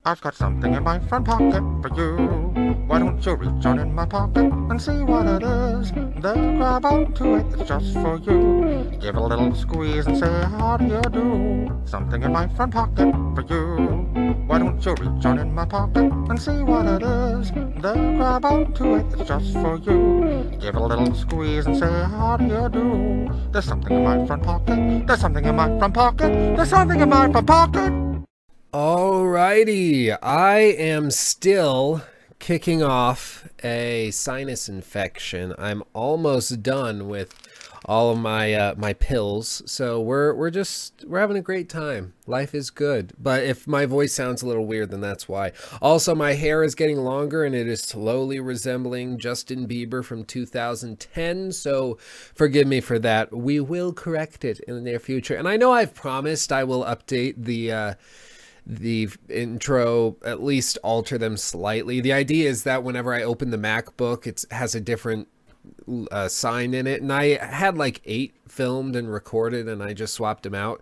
I've got something in my front pocket for you. Why don't you reach on in my pocket and see what it is? Then grab onto it, it's just for you. Give it a little squeeze and say, how do you do? Something in my front pocket for you. Why don't you reach on in my pocket and see what it is? Then grab onto it, it's just for you. Give it a little squeeze and say, how do you do? There's something in my front pocket. There's something in my front pocket. There's something in my front pocket. Alrighty, I am still kicking off a sinus infection. I'm almost done with all of my my pills, so we're having a great time. Life is good, but if my voice sounds a little weird, then that's why. Also, my hair is getting longer, and it is slowly resembling Justin Bieber from 2010. So forgive me for that. We will correct it in the near future, and I know I've promised I will update the intro, at least alter them slightly. The idea is that whenever I open the MacBook, it has a different sign in it, and I had like 8 filmed and recorded, and I just swapped them out.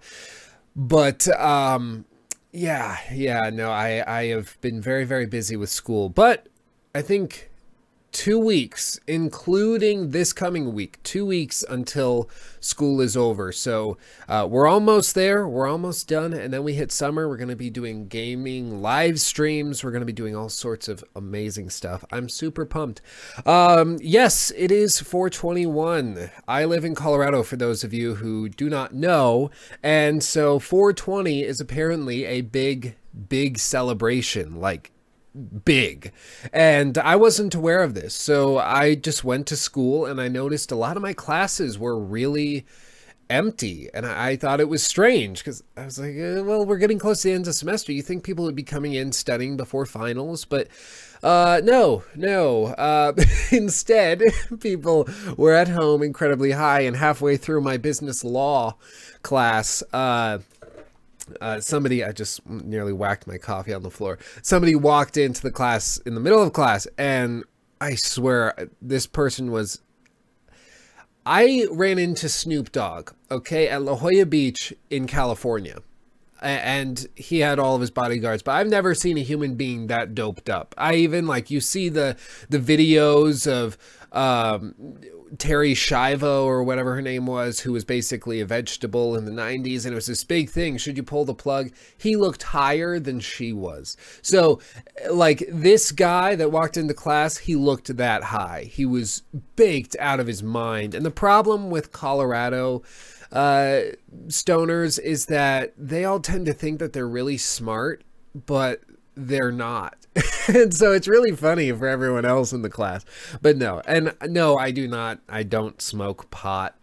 But yeah, no, I have been very busy with school, but I think 2 weeks, including this coming week, 2 weeks until school is over. So we're almost there. We're almost done. And then we hit summer. We're going to be doing gaming live streams. We're going to be doing all sorts of amazing stuff. I'm super pumped. Yes, it is 421. I live in Colorado, for those of you who do not know. And so 420 is apparently a big celebration, like big, and I wasn't aware of this. So I just went to school and I noticed a lot of my classes were really empty, and I thought it was strange because I was like, well, we're getting close to the end of the semester. You think people would be coming in studying before finals, but no. Instead, people were at home incredibly high, and halfway through my business law class, somebody, I just nearly whacked my coffee on the floor. Somebody walked into the class in the middle of class, and I swear this person was, I ran into Snoop Dogg, okay, at La Jolla Beach in California. And he had all of his bodyguards, but I've never seen a human being that doped up. I even, like, you see the videos of Terry Schiavo, or whatever her name was, who was basically a vegetable in the 90s, and it was this big thing. Should you pull the plug? He looked higher than she was. So, like, this guy that walked into class, he looked that high. He was baked out of his mind. And the problem with Colorado stoners is that they all tend to think that they're really smart, but they're not. And so it's really funny for everyone else in the class. But no, and no, I don't smoke pot.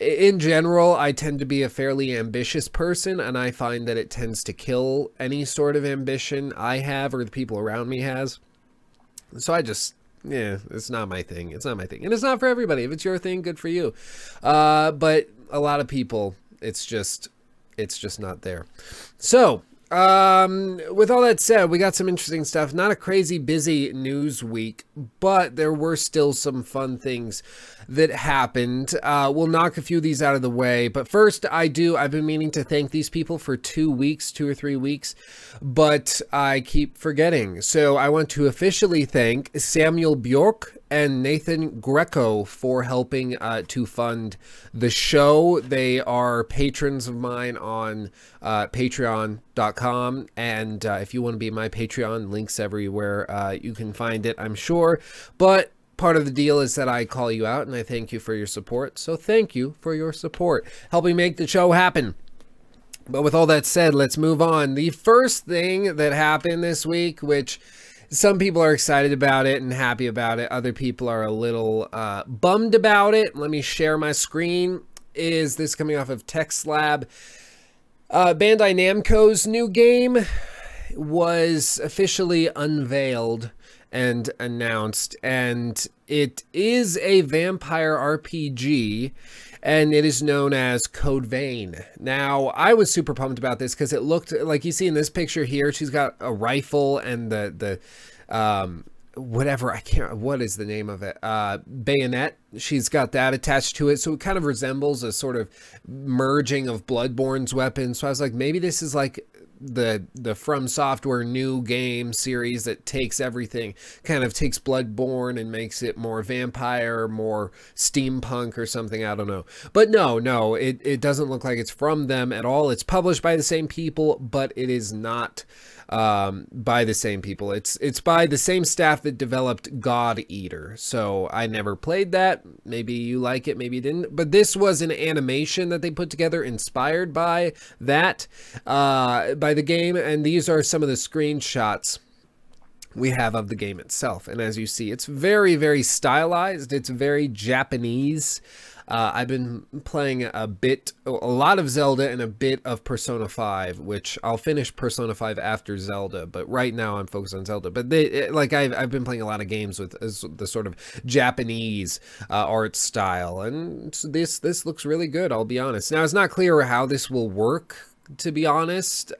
In general, I tend to be a fairly ambitious person, and I find that it tends to kill any sort of ambition I have or the people around me has. So I just, yeah, it's not my thing. It's not my thing. And it's not for everybody. If it's your thing, good for you. But a lot of people, it's just not there. So, with all that said, we got some interesting stuff. Not a crazy busy news week, but there were still some fun things that happened. We'll knock a few of these out of the way, but first I've been meaning to thank these people for 2 weeks, 2 or 3 weeks, but I keep forgetting. So I want to officially thank Samuel Björk and Nathan Greco for helping to fund the show. They are patrons of mine on patreon.com, and if you want to be my Patreon, links everywhere, you can find it, I'm sure. But part of the deal is that I call you out and I thank you for your support. So thank you for your support, helping make the show happen. But with all that said, let's move on. The first thing that happened this week, which some people are excited about it and happy about it, other people are a little bummed about it. Let me share my screen. Is this coming off of TextLab? Bandai Namco's new game was officially unveiled and announced, and it is a vampire RPG, and it is known as Code Vein. Now, I was super pumped about this because it looked like, you see in this picture here, she's got a rifle and the whatever, I can't, what is the name of it? Bayonet. She's got that attached to it. So it kind of resembles a sort of merging of Bloodborne's weapons. So I was like, maybe this is like the From Software new game series that takes everything, kind of takes Bloodborne and makes it more vampire, more steampunk or something. I don't know. But no, it doesn't look like it's from them at all. It's published by the same people, but it is not by the same people. It's by the same staff that developed God Eater. So I never played that. Maybe you like it, maybe you didn't. But this was an animation that they put together inspired by that, by the game. And these are some of the screenshots we have of the game itself. And as you see, it's very, very stylized. It's very Japanese. I've been playing a lot of Zelda and a bit of Persona 5, which I'll finish Persona 5 after Zelda, but right now I'm focused on Zelda. But I've been playing a lot of games with the sort of Japanese art style, and this looks really good, I'll be honest. Now, it's not clear how this will work, to be honest.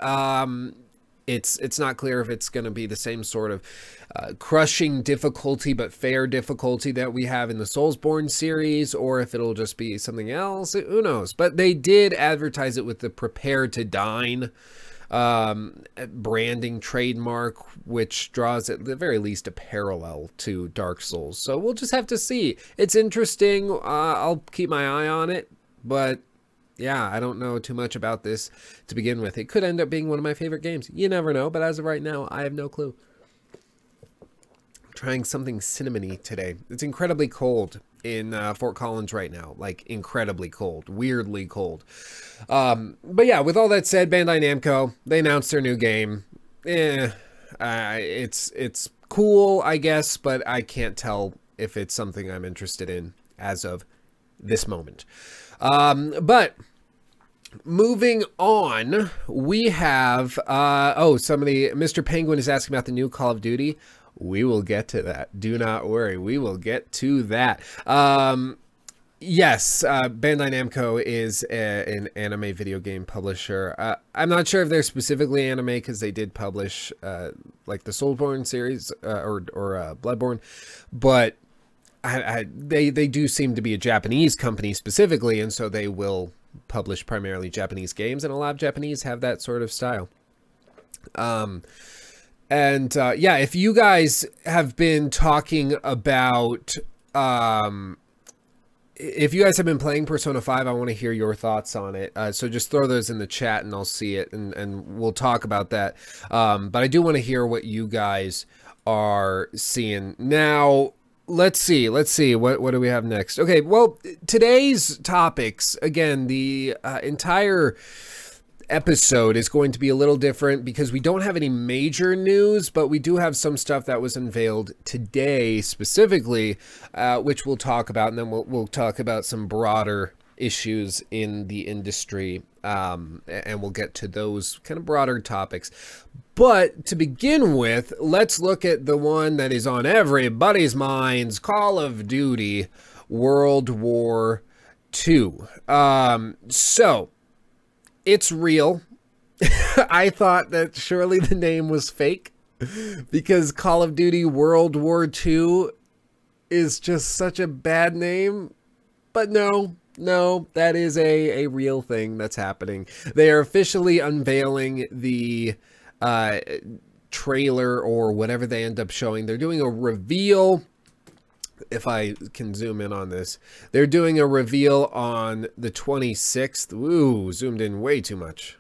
It's not clear if it's going to be the same sort of crushing difficulty but fair difficulty that we have in the Soulsborne series, or if it'll just be something else. Who knows? But they did advertise it with the Prepare to Dine branding trademark, which draws at the very least a parallel to Dark Souls. So we'll just have to see. It's interesting. I'll keep my eye on it, but yeah, I don't know too much about this to begin with. It could end up being one of my favorite games. You never know, but as of right now, I have no clue. I'm trying something cinnamony today. It's incredibly cold in Fort Collins right now. Like, incredibly cold. Weirdly cold. But yeah, with all that said, Bandai Namco, they announced their new game. It's cool, I guess, but I can't tell if it's something I'm interested in as of this moment. But moving on, we have, Mr. Penguin is asking about the new Call of Duty. We will get to that. Do not worry. We will get to that. Yes, Bandai Namco is an anime video game publisher. I'm not sure if they're specifically anime because they did publish, like the Soulsborne series, or Bloodborne, but they do seem to be a Japanese company specifically, and so they will publish primarily Japanese games, and a lot of Japanese have that sort of style. Yeah, if you guys have been talking about, if you guys have been playing Persona 5, I want to hear your thoughts on it. So just throw those in the chat and I'll see it, and we'll talk about that. But I do want to hear what you guys are seeing. Now, let's see. What do we have next? Okay, well, today's topics, again, the entire episode is going to be a little different because we don't have any major news, but we do have some stuff that was unveiled today specifically, which we'll talk about, and then we'll talk about some broader issues in the industry, and we'll get to those kind of broader topics. But to begin with, let's look at the one that is on everybody's minds, Call of Duty World War II. So, it's real. I thought that surely the name was fake because Call of Duty World War II is just such a bad name. But no, that is a real thing that's happening. They are officially unveiling the trailer or whatever they end up showing. They're doing a reveal. If I can zoom in on this, they're doing a reveal on the 26th. Ooh, zoomed in way too much.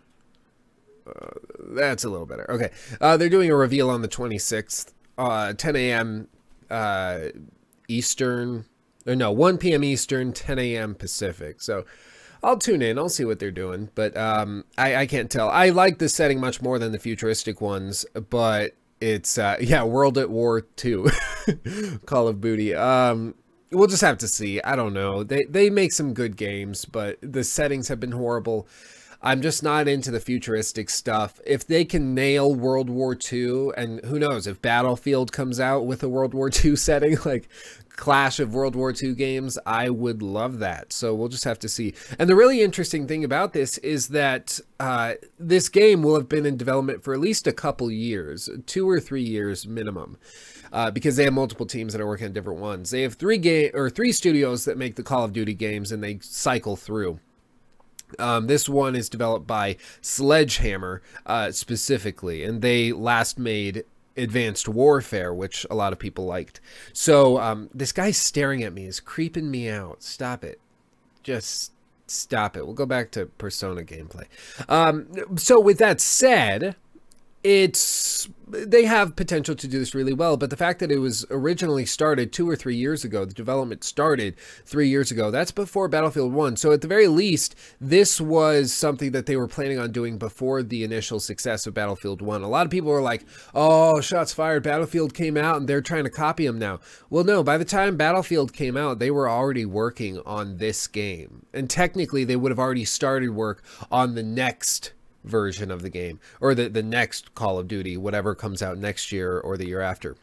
That's a little better. Okay. They're doing a reveal on the 26th, 10 a.m. Eastern. Or no, 1 p.m. Eastern, 10 a.m. Pacific. So I'll tune in. I'll see what they're doing. But I can't tell. I like this setting much more than the futuristic ones. But it's, yeah, World at War II. Call of Duty. We'll just have to see. I don't know. They make some good games, but the settings have been horrible. I'm just not into the futuristic stuff. If they can nail World War II, and who knows, if Battlefield comes out with a World War II setting, like Clash of World War II games, I would love that. So we'll just have to see. And the really interesting thing about this is that this game will have been in development for at least a couple years, 2 or 3 years minimum. Because they have multiple teams that are working on different ones. They have three studios that make the Call of Duty games, and they cycle through. This one is developed by Sledgehammer specifically, and they last made Advanced Warfare, which a lot of people liked. So this guy staring at me is creeping me out. Stop it. Just stop it. We'll go back to Persona gameplay. So with that said, they have potential to do this really well, but the fact that it was originally started 2 or 3 years ago, the development started 3 years ago, that's before Battlefield 1. So at the very least, this was something that they were planning on doing before the initial success of Battlefield 1. A lot of people were like, oh, shots fired, Battlefield came out and they're trying to copy them now. Well, no, by the time Battlefield came out, they were already working on this game. And technically, they would have already started work on the next version of the game, or the next Call of Duty, whatever comes out next year or the year after.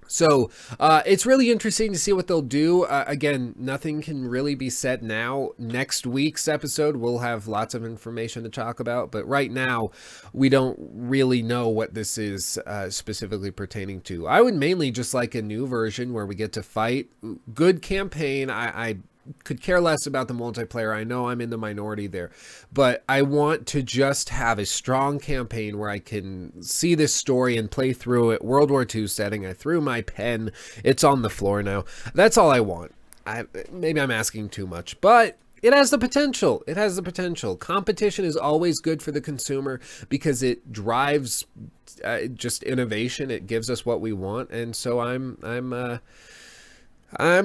So it's really interesting to see what they'll do. Again, nothing can really be said now. Next week's episode, we'll have lots of information to talk about, but right now, we don't really know what this is specifically pertaining to. I would mainly just like a new version where we get to fight. Good campaign. I could care less about the multiplayer. I know I'm in the minority there, but I want to just have a strong campaign where I can see this story and play through it. World War II setting. I threw my pen. It's on the floor now. That's all I want. Maybe I'm asking too much, but it has the potential. It has the potential. Competition is always good for the consumer because it drives just innovation. It gives us what we want, and so I'm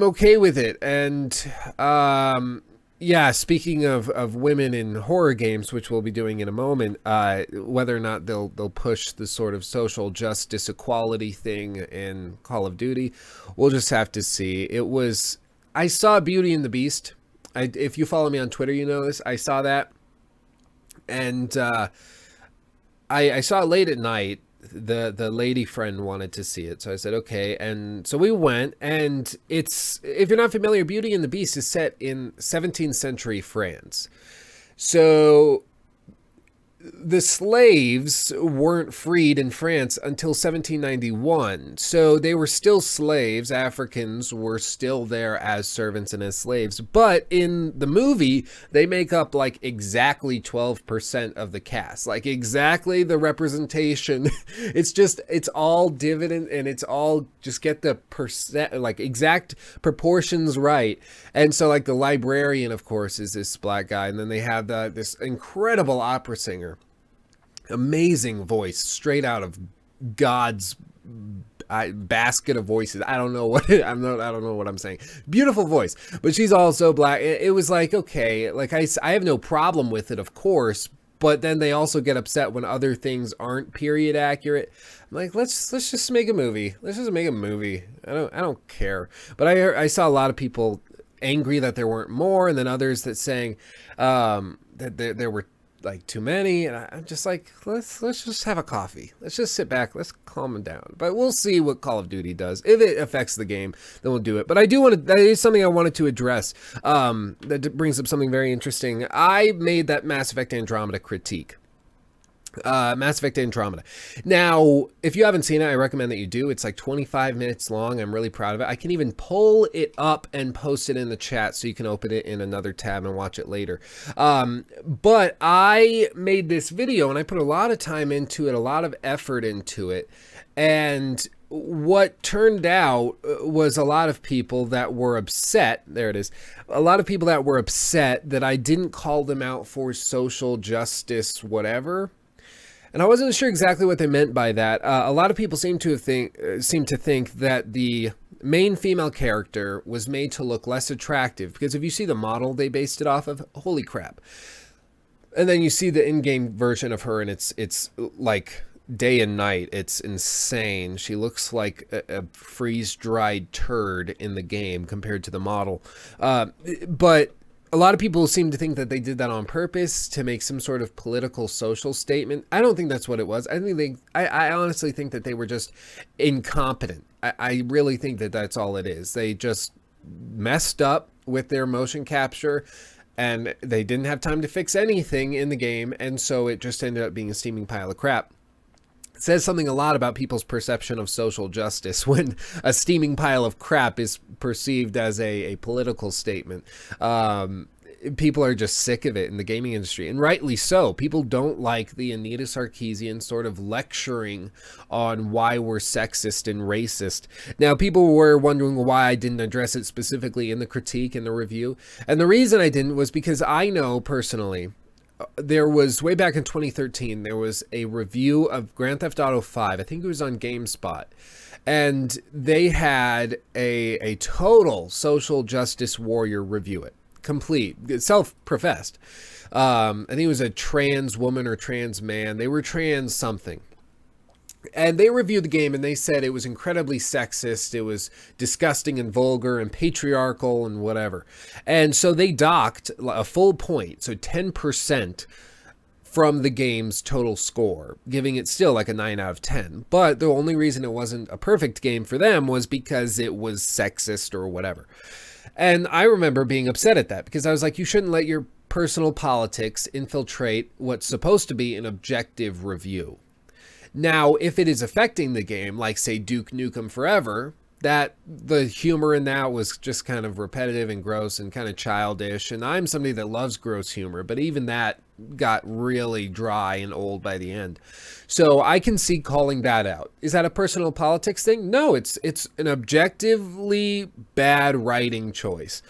okay with it. And yeah, speaking of women in horror games, which we'll be doing in a moment, whether or not they'll push the sort of social justice equality thing in Call of Duty, we'll just have to see. I saw Beauty and the Beast. If you follow me on Twitter, you know this. I saw that, and I saw it late at night. The lady friend wanted to see it, so I said okay, and so we went. And it's, if you're not familiar, Beauty and the Beast is set in 17th century France. So the slaves weren't freed in France until 1791. So they were still slaves. Africans were still there as servants and as slaves. But in the movie, they make up like exactly 12% of the cast. Like exactly the representation. It's all dividend, and it's all just get the percent, like exact proportions right. And so like the librarian, of course, is this black guy. And then they have this incredible opera singer. Amazing voice, straight out of God's basket of voices. I don't know what I don't know what I'm saying. Beautiful voice, but she's also black. It was like, okay, like I have no problem with it, of course, but then they also get upset when other things aren't period accurate. I'm like, let's just make a movie. Let's just make a movie. I don't care. But I saw a lot of people angry that there weren't more, and then others that saying that there were like too many, and I'm just like, let's just have a coffee. Let's just sit back. Let's calm them down. But we'll see what Call of Duty does. If it affects the game, then we'll do it. But I do want to, that is something I wanted to address. That brings up something very interesting. I made that Mass Effect Andromeda critique. Mass Effect Andromeda. Now, if you haven't seen it, I recommend that you do. It's like 25 minutes long. I'm really proud of it. I can even pull it up and post it in the chat so you can open it in another tab and watch it later. But I made this video and I put a lot of time into it, a lot of effort into it. And what turned out was a lot of people that were upset. There it is. A lot of people that were upset that I didn't call them out for social justice, whatever. And I wasn't sure exactly what they meant by that. A lot of people seem to think that the main female character was made to look less attractive, because if you see the model they based it off of, holy crap. And then you see the in-game version of her, and it's like day and night. It's insane. She looks like a freeze-dried turd in the game compared to the model. But a lot of people seem to think that they did that on purpose to make some sort of political, social statement. I don't think that's what it was. I honestly think that they were just incompetent. I really think that that's all it is. They just messed up with their motion capture, and they didn't have time to fix anything in the game, and so it just ended up being a steaming pile of crap. It says something a lot about people's perception of social justice when a steaming pile of crap is perceived as a political statement. people are just sick of it in the gaming industry, and rightly so. People don't like the Anita Sarkeesian sort of lecturing on why we're sexist and racist. Now, people were wondering why I didn't address it specifically in the critique and the review, and the reason I didn't was because I know personally, there was, way back in 2013, there was a review of Grand Theft Auto 5. I think it was on GameSpot. And they had a total social justice warrior review it. Complete. Self-professed. I think it was a trans woman or trans man. They were trans something. And they reviewed the game and they said it was incredibly sexist, it was disgusting and vulgar and patriarchal and whatever. And so they docked a full point, so 10% from the game's total score, giving it still like a 9 out of 10. But the only reason it wasn't a perfect game for them was because it was sexist or whatever. And I remember being upset at that because I was like, you shouldn't let your personal politics infiltrate what's supposed to be an objective review. Now, if it is affecting the game, like, say, Duke Nukem Forever, that the humor in that was just kind of repetitive and gross and kind of childish. And I'm somebody that loves gross humor, but even that got really dry and old by the end. So I can see calling that out. Is that a personal politics thing? No, it's an objectively bad writing choice.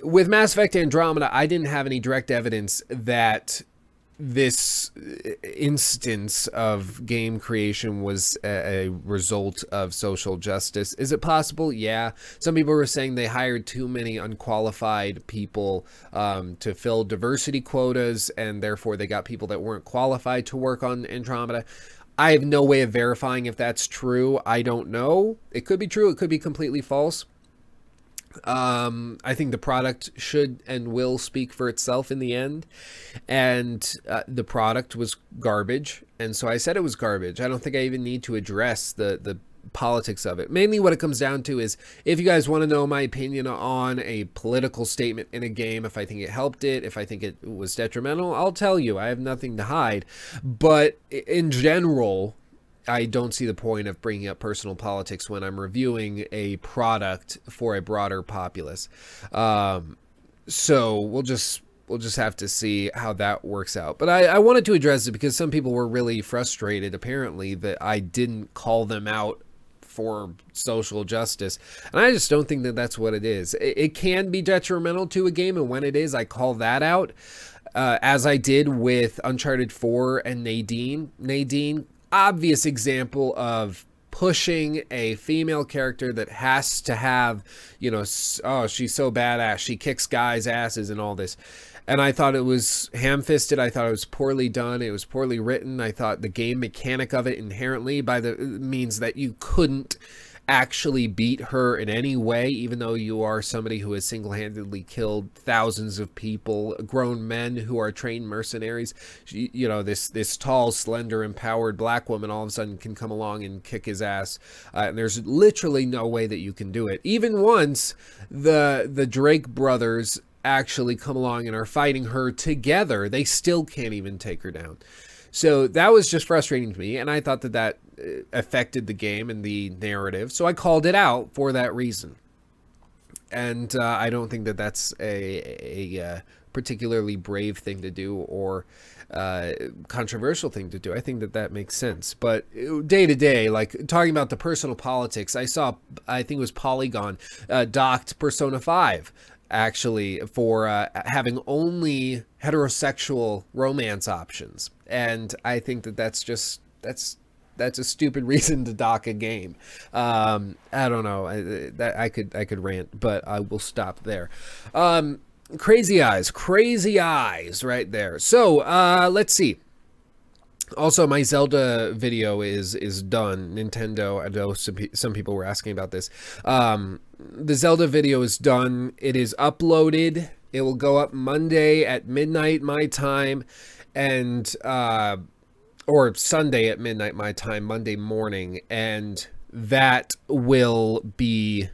With Mass Effect Andromeda, I didn't have any direct evidence that this instance of game creation was a result of social justice. Is it possible? Yeah. Some people were saying they hired too many unqualified people to fill diversity quotas, and therefore they got people that weren't qualified to work on Andromeda. I have no way of verifying if that's true. I don't know. It could be true. It could be completely false. I think the product should and will speak for itself in the end, and the product was garbage, and so I said it was garbage. I don't think I even need to address the politics of it. Mainly what it comes down to is, if you guys want to know my opinion on a political statement in a game, if I think it helped it, if I think it was detrimental, I'll tell you. I have nothing to hide. But in general, I don't see the point of bringing up personal politics when I'm reviewing a product for a broader populace. So we'll just have to see how that works out. But I wanted to address it because some people were really frustrated, apparently, that I didn't call them out for social justice. And I just don't think that that's what it is. It can be detrimental to a game, and when it is, I call that out. As I did with Uncharted 4 and Nadine. Nadine, obvious example of pushing a female character that has to have, you know, oh, she's so badass, she kicks guys' asses and all this. And I thought it was ham-fisted. I thought it was poorly done. It was poorly written. I thought the game mechanic of it inherently means that you couldn't actually beat her in any way, even though you are somebody who has single-handedly killed thousands of people, grown men who are trained mercenaries. You know, this tall, slender, empowered black woman all of a sudden can come along and kick his ass, and there's literally no way that you can do it. Even once the Drake brothers actually come along and are fighting her together, they still can't even take her down. So that was just frustrating to me, and I thought that that affected the game and the narrative, so I called it out for that reason. And I don't think that that's a particularly brave thing to do or controversial thing to do. I think that that makes sense. But day to day, like talking about the personal politics, I saw, I think it was Polygon, docked Persona 5. Actually, for having only heterosexual romance options, and I think that that's a stupid reason to dock a game. I don't know. I could rant, but I will stop there. Crazy eyes, right there. So let's see. Also, my Zelda video is done. Nintendo, I know some people were asking about this. The Zelda video is done. It is uploaded. It will go up Monday at midnight my time, and or Sunday at midnight my time, Monday morning, and that'll be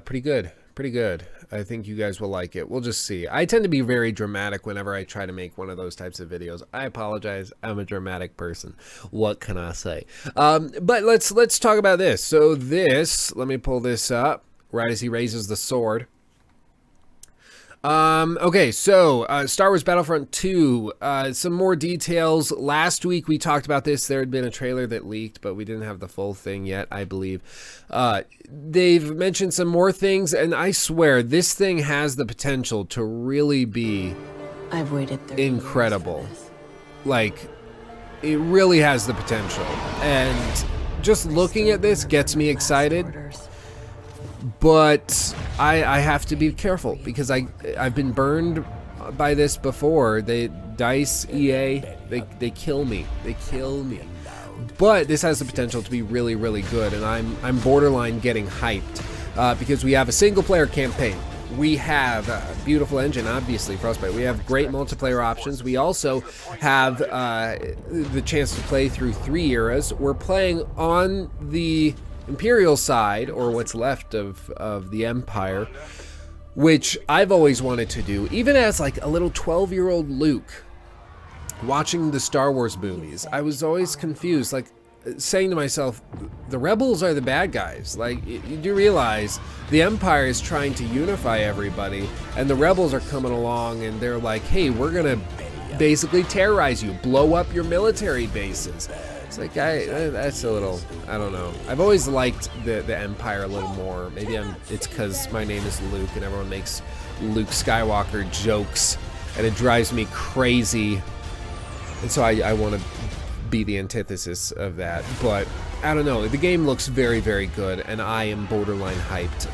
pretty good. I think you guys will like it. We'll just see. I tend to be very dramatic whenever I try to make one of those types of videos. I apologize. I'm a dramatic person. What can I say? But let's talk about this. So this, let me pull this up right as he raises the sword. Okay, so Star Wars Battlefront 2, some more details. Last week we talked about this. There had been a trailer that leaked, but we didn't have the full thing yet, I believe. They've mentioned some more things, and I swear this thing has the potential to really be I've waited incredible. Like, it really has the potential. And just looking at this gets me excited. But I have to be careful because I've been burned by this before. DICE, EA, they kill me. They kill me. But this has the potential to be really, really good, and I'm borderline getting hyped because we have a single player campaign. We have a beautiful engine, obviously, Frostbite. We have great multiplayer options. We also have the chance to play through 3 eras. We're playing on the Imperial side, or what's left of the Empire, which I've always wanted to do, even as like a little 12-year-old Luke watching the Star Wars movies. I was always confused, like saying to myself, the rebels are the bad guys. Like, you do realize the Empire is trying to unify everybody, and the rebels are coming along and they're like, hey, we're gonna basically terrorize you, blow up your military bases. It's like, that's a little, I don't know. I've always liked the Empire a little more. Maybe it's because my name is Luke and everyone makes Luke Skywalker jokes and it drives me crazy. And so I want to be the antithesis of that. But I don't know. The game looks very, very good and I am borderline hyped.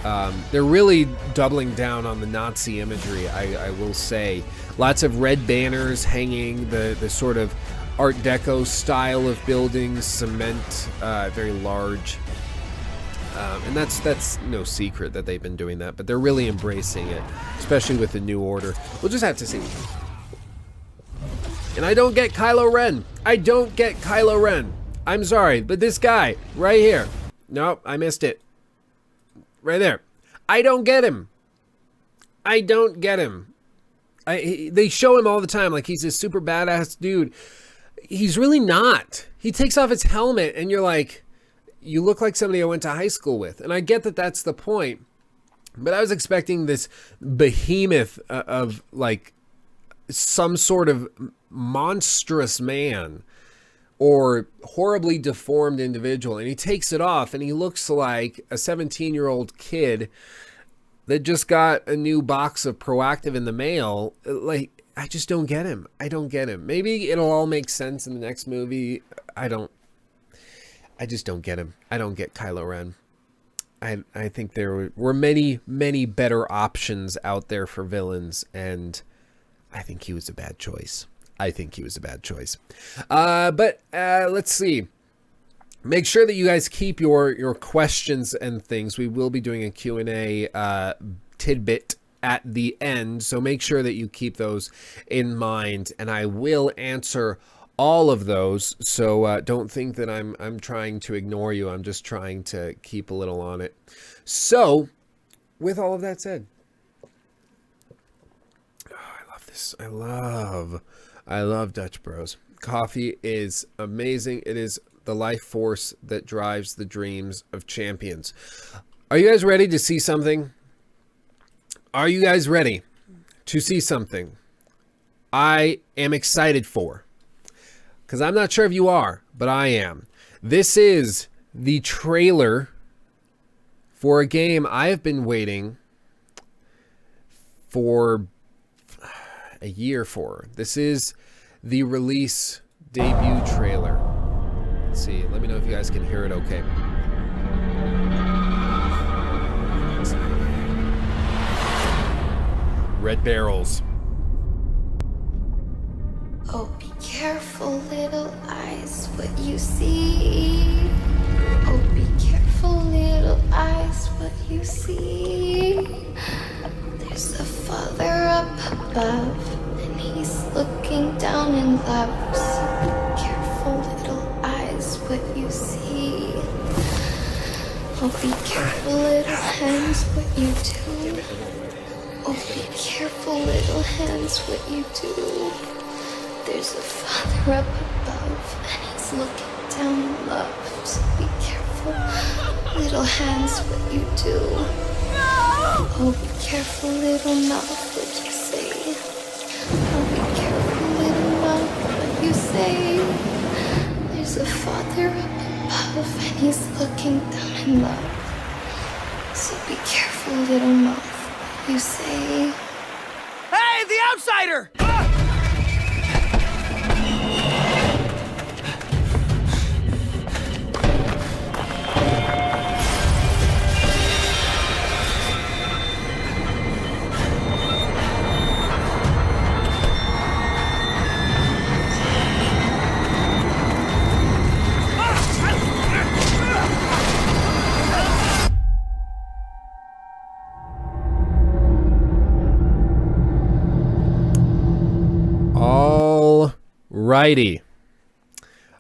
They're really doubling down on the Nazi imagery, I will say. Lots of red banners hanging, the sort of Art Deco style of buildings, cement, very large, and that's no secret that they've been doing that, but they're really embracing it, especially with the New Order. We'll just have to see. And I don't get Kylo Ren. I don't get Kylo Ren. I'm sorry, but this guy right here. Nope, I missed it. Right there. I don't get him. I don't get him. They show him all the time like he's this super badass dude. He's really not. He takes off his helmet and you're like, you look like somebody I went to high school with. And I get that that's the point. But I was expecting this behemoth of like some sort of monstrous man or horribly deformed individual. And he takes it off and he looks like a 17-year-old kid that just got a new box of Proactive in the mail. Like, I just don't get him. I don't get him. Maybe it'll all make sense in the next movie. I just don't get him. I don't get Kylo Ren. I think there were many, many better options out there for villains, and I think he was a bad choice. I think he was a bad choice. But let's see. Make sure that you guys keep your questions and things. We will be doing a Q&A tidbit at the end, so make sure that you keep those in mind, and I will answer all of those. So don't think that I'm trying to ignore you. I'm just trying to keep a little on it. So with all of that said, oh, I love this. I love Dutch Bros. Coffee is amazing. It is the life force that drives the dreams of champions. Are you guys ready to see something? Are you guys ready to see something I am excited for? Because I'm not sure if you are, but I am. This is the trailer for a game I have been waiting for a year for. This is the release debut trailer. Let's see. Let me know if you guys can hear it okay. Red barrels. Oh, be careful, little eyes, what you see. Oh, be careful, little eyes, what you see. There's a father up above, and he's looking down in love. So be careful, little eyes, what you see. Oh, be careful, little hands, what you do. Oh, be careful, little hands, what you do. There's a father up above, and he's looking down in love. So be careful, little hands, what you do. No! Oh, be careful, little mouth, what you say. Oh, be careful, little mouth, what you say. There's a father up above, and he's looking down in love. So be careful, little mouth, what you say. Hey, the outsider!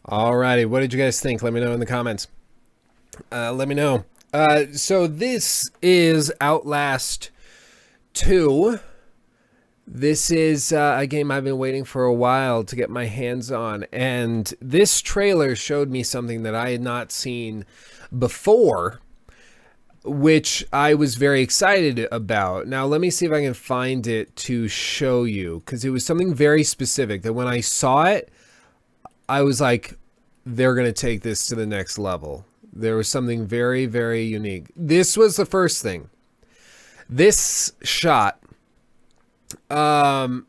Alrighty, what did you guys think? Let me know in the comments. Let me know. So this is Outlast 2. This is a game I've been waiting for a while to get my hands on, and this trailer showed me something that I had not seen before, which I was very excited about. Now, let me see if I can find it to show you, because it was something very specific that when I saw it, I was like, they're going to take this to the next level. There was something very, very unique. This was the first thing. This shot, I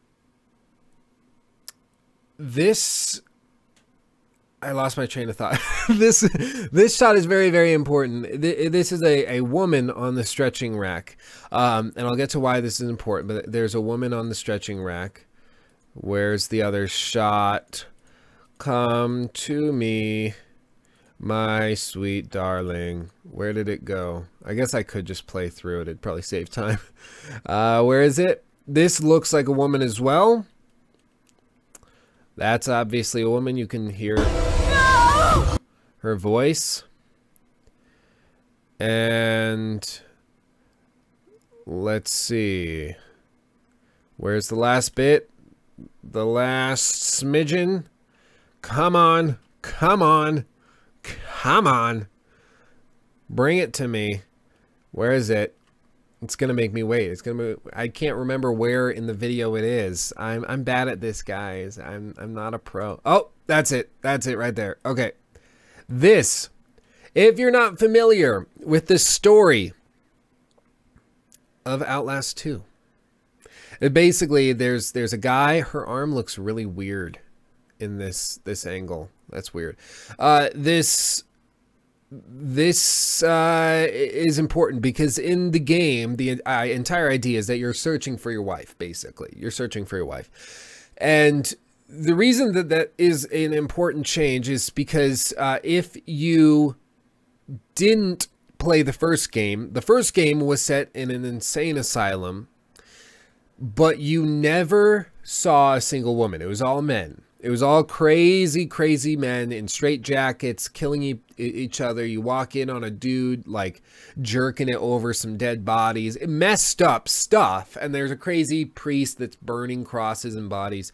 lost my train of thought. This shot is very, very important. This is a woman on the stretching rack. And I'll get to why this is important, but there's a woman on the stretching rack. Where's the other shot? Come to me, my sweet darling. Where did it go? I guess I could just play through it. It'd probably save time. Where is it? This looks like a woman as well. That's obviously a woman. You can hear her voice. And let's see. Where's the last bit? The last smidgen. Come on. Come on. Come on. Bring it to me. Where is it? It's gonna make me wait. It's gonna. I can't remember where in the video it is. I'm bad at this, guys. I'm not a pro. Oh, that's it. That's it right there. Okay. This, if you're not familiar with the story of Outlast 2, basically there's a guy. Her arm looks really weird in this angle. That's weird. This is important because in the game, the entire idea is that you're searching for your wife, basically. You're searching for your wife. And the reason that is an important change is because if you didn't play the first game was set in an insane asylum, but you never saw a single woman. It was all men. It was all crazy, crazy men in straight jackets killing each other. You walk in on a dude like jerking it over some dead bodies. It messed up stuff. And there's a crazy priest that's burning crosses and bodies.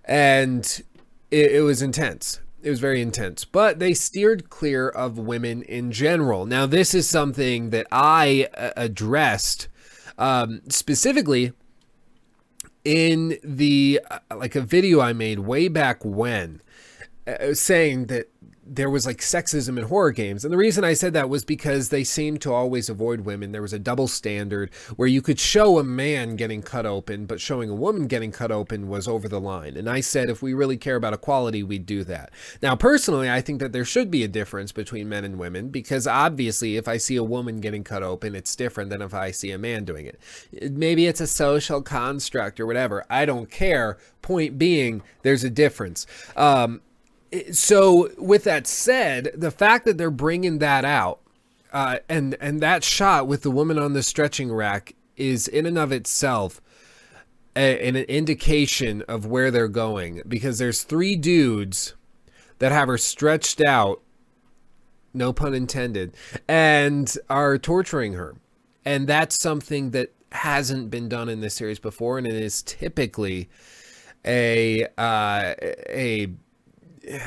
And it was intense. It was very intense. But they steered clear of women in general. Now, this is something that I addressed specifically in the like a video I made way back when, saying that there was like sexism in horror games. And the reason I said that was because they seemed to always avoid women. There was a double standard where you could show a man getting cut open, but showing a woman getting cut open was over the line. And I said, if we really care about equality, we'd do that. Now, personally, I think that there should be a difference between men and women, because obviously if I see a woman getting cut open, it's different than if I see a man doing it. Maybe it's a social construct or whatever. I don't care. Point being, there's a difference. So with that said, the fact that they're bringing that out and that shot with the woman on the stretching rack is in and of itself an indication of where they're going, because there's 3 dudes that have her stretched out, no pun intended, and are torturing her. And that's something that hasn't been done in this series before, and it is typically a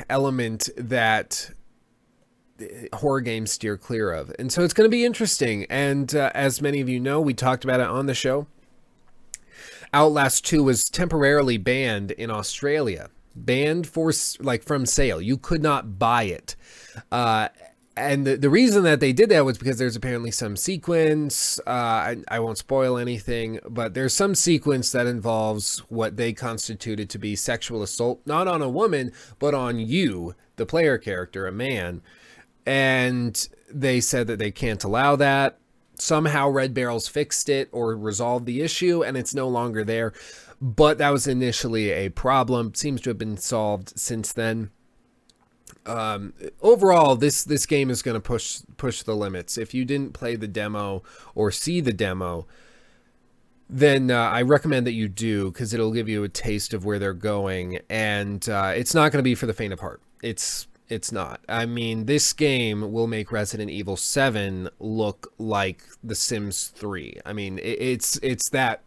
element that horror games steer clear of. And so it's going to be interesting. And as many of you know, we talked about it on the show. Outlast 2 was temporarily banned in Australia. Banned for, like, from sale. You could not buy it. And the reason that they did that was because there's apparently some sequence, I won't spoil anything, but there's some sequence that involves what they constituted to be sexual assault, not on a woman, but on you, the player character, a man. And they said that they can't allow that. Somehow Red Barrel's fixed it or resolved the issue, and it's no longer there. But that was initially a problem. Seems to have been solved since then. Overall, this game is going to push the limits. If you didn't play the demo or see the demo, then I recommend that you do, because it'll give you a taste of where they're going. And it's not going to be for the faint of heart. It's not. I mean, this game will make Resident Evil 7 look like The Sims 3. I mean, it's that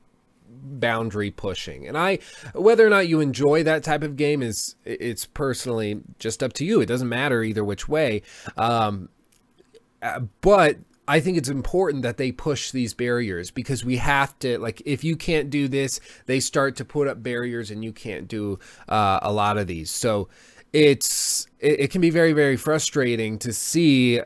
boundary pushing. And whether or not you enjoy that type of game it's personally just up to you. It doesn't matter either which way. But I think it's important that they push these barriers, because we have to, like, if you can't do this, they start to put up barriers and you can't do a lot of these. So it can be very, very frustrating to see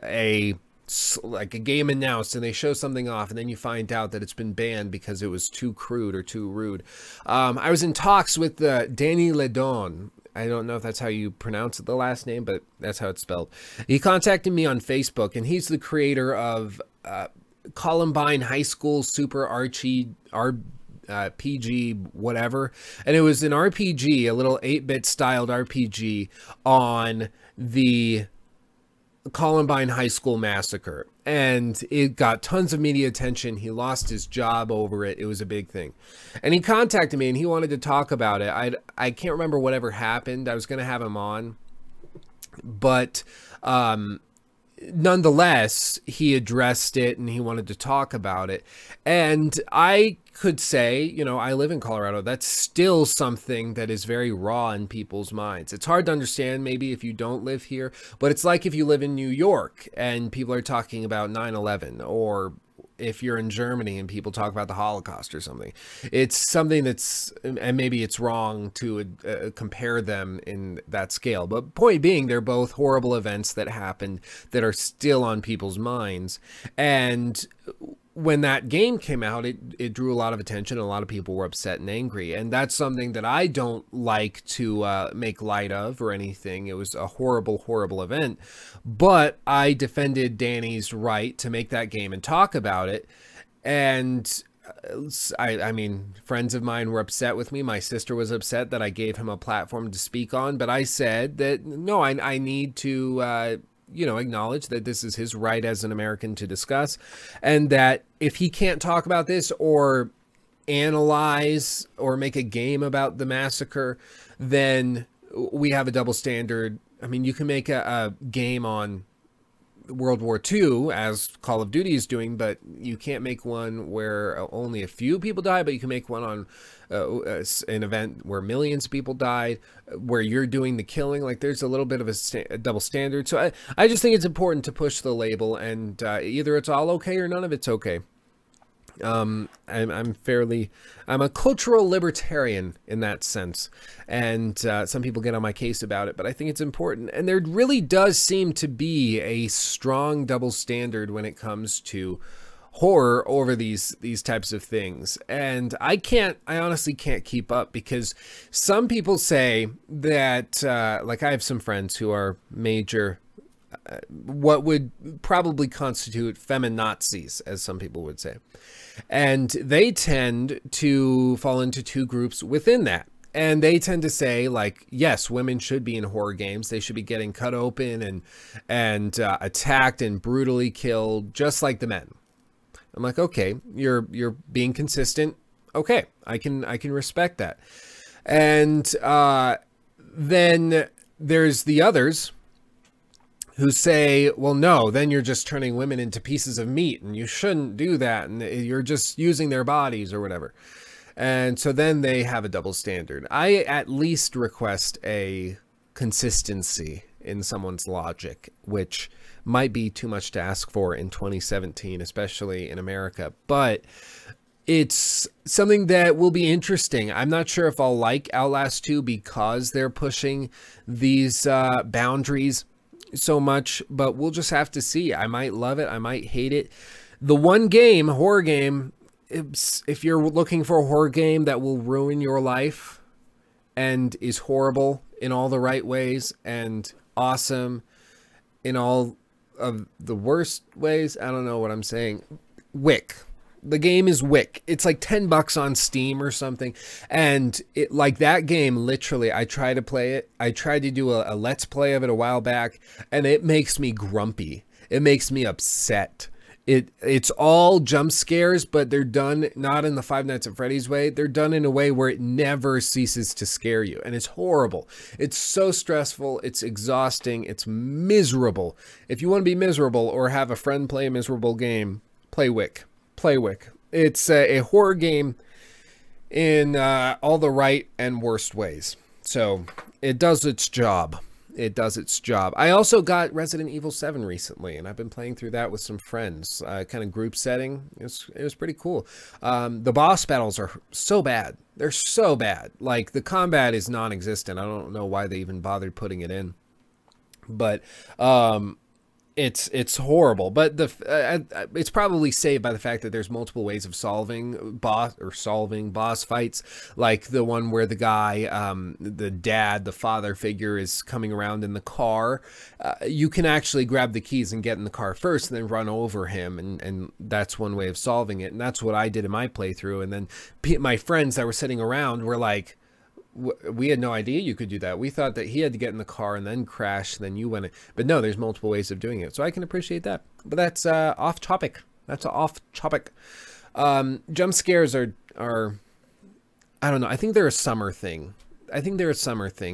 like a game announced and they show something off and then you find out that it's been banned because it was too crude or too rude. I was in talks with Danny Ledon. I don't know if that's how you pronounce it, the last name, but that's how it's spelled. He contacted me on Facebook, and he's the creator of Columbine High School Super PG whatever, and it was an RPG, a little 8-bit styled RPG on the Columbine High School massacre, and it got tons of media attention. He lost his job over it. It was a big thing, and he contacted me and he wanted to talk about it. I can't remember whatever happened. I was going to have him on, but nonetheless, he addressed it and he wanted to talk about it. And I could say, you know, I live in Colorado. That's still something that is very raw in people's minds. It's hard to understand maybe if you don't live here, but it's like if you live in New York and people are talking about 9/11, or if you're in Germany and people talk about the Holocaust or something. It's something that's, and maybe it's wrong to compare them in that scale, but point being, they're both horrible events that happened that are still on people's minds. And when that game came out, it drew a lot of attention, and a lot of people were upset and angry. And that's something that I don't like to make light of or anything. It was a horrible, horrible event. But I defended Danny's right to make that game and talk about it. And I mean, friends of mine were upset with me. My sister was upset that I gave him a platform to speak on. But I said that, no, I need to you know, acknowledge that this is his right as an American to discuss, and that if he can't talk about this or analyze or make a game about the massacre, then we have a double standard. I mean, you can make a game on World War II, as Call of Duty is doing, but you can't make one where only a few people die, but you can make one on an event where millions of people died, where you're doing the killing. Like, there's a little bit of a double standard. So I just think it's important to push the label, and either it's all okay or none of it's okay. I'm a cultural libertarian in that sense, and some people get on my case about it, but I think it's important. And there really does seem to be a strong double standard when it comes to horror over these types of things, and I honestly can't keep up, because some people say that like, I have some friends who are major what would probably constitute feminazis, as some people would say. And they tend to fall into two groups within that. And they tend to say, like, yes, women should be in horror games. They should be getting cut open and attacked and brutally killed, just like the men. I'm like, okay, you're being consistent. Okay, I can respect that. And then there's the others who say, well, no, then you're just turning women into pieces of meat, and you shouldn't do that, and you're just using their bodies or whatever. And so then they have a double standard. I at least request a consistency in someone's logic, which might be too much to ask for in 2017, especially in America. But it's something that will be interesting. I'm not sure if I'll like Outlast 2 because they're pushing these boundaries so much, but we'll just have to see. I might love it. I might hate it. The one game, horror game, if you're looking for a horror game that will ruin your life and is horrible in all the right ways and awesome in all of the worst ways, I don't know what I'm saying. Wick. The game is Wick. It's like $10 on Steam or something. And it, like that game, literally, I try to play it. I tried to do a Let's Play of it a while back, and it makes me grumpy. It makes me upset. It's all jump scares, but they're done not in the Five Nights at Freddy's way. They're done in a way where it never ceases to scare you. And it's horrible. It's so stressful. It's exhausting. It's miserable. If you want to be miserable or have a friend play a miserable game, play Wick. Play Wick. It's a horror game in all the right and worst ways. So it does its job. It does its job. I also got Resident Evil 7 recently, and I've been playing through that with some friends. Kind of group setting. It was pretty cool. The boss battles are so bad. They're so bad. Like, the combat is non-existent. I don't know why they even bothered putting it in. But it's horrible. But it's probably saved by the fact that there's multiple ways of solving boss fights, like the one where the guy, the father figure is coming around in the car. You can actually grab the keys and get in the car first and then run over him, and that's one way of solving it. And that's what I did in my playthrough. And then my friends that were sitting around were like, we had no idea you could do that. We thought that he had to get in the car and then crash, then you went. But no, there's multiple ways of doing it. So I can appreciate that. But that's off topic. That's off topic. Jump scares are, I don't know. I think they're a summer thing.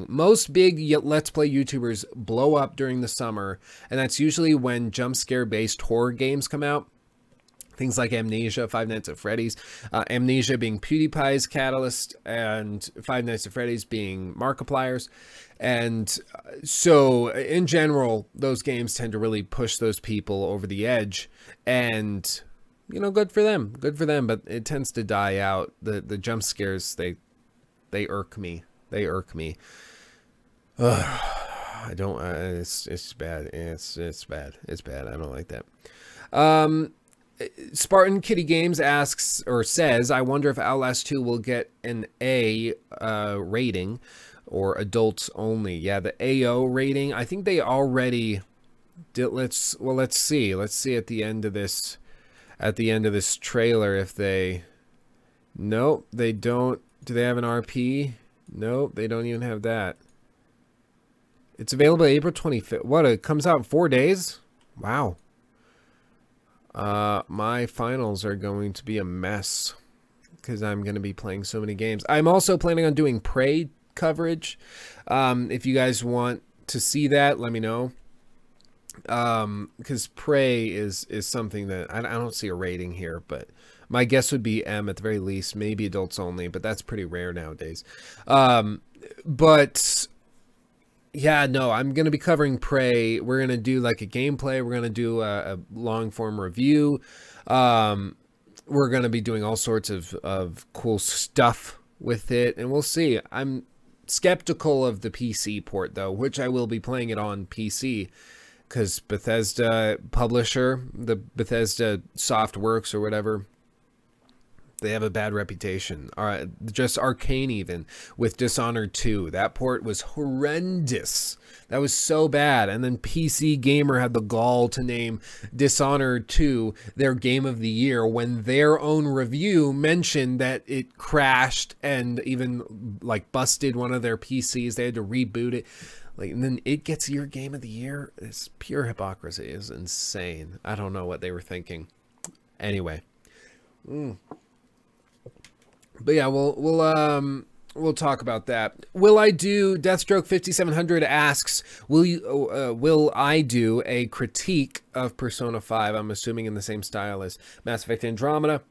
Most big Let's Play YouTubers blow up during the summer. And that's usually when jump scare based horror games come out. Things like Amnesia, Five Nights at Freddy's, Amnesia being PewDiePie's catalyst, and Five Nights at Freddy's being Markiplier's. And so, in general, those games tend to really push those people over the edge. And, you know, good for them. Good for them, but it tends to die out. The jump scares, they irk me. They irk me. Ugh, I don't, it's bad. It's bad. It's bad. I don't like that. Spartan Kitty Games asks or says, I wonder if Outlast 2 will get an A rating or adults only. Yeah, the AO rating. I think they already did. Let's see. Let's see at the end of this trailer if they. Nope, they don't. Do they have an RP? Nope, they don't even have that. It's available April 25th. What? It comes out in 4 days? Wow. My finals are going to be a mess because I'm going to be playing so many games. I'm also planning on doing Prey coverage. If you guys want to see that, let me know. Because Prey is something that I don't see a rating here, but my guess would be M at the very least, maybe adults only, but that's pretty rare nowadays. But yeah, no, I'm going to be covering Prey. We're going to do like a gameplay. We're going to do a long form review. We're going to be doing all sorts of cool stuff with it, and we'll see. I'm skeptical of the PC port though, which I will be playing it on PC because Bethesda publisher, the Bethesda Softworks or whatever, they have a bad reputation. Just Arcane even with Dishonored 2. That port was horrendous. That was so bad. And then PC Gamer had the gall to name Dishonored 2 their game of the year when their own review mentioned that it crashed and even like busted one of their PCs. They had to reboot it. Like, and then it gets your game of the year. It's pure hypocrisy. It's insane. I don't know what they were thinking. Anyway. But yeah, we'll talk about that. Will I do Deathstroke 5700 asks, will I do a critique of Persona 5? I'm assuming in the same style as Mass Effect Andromeda.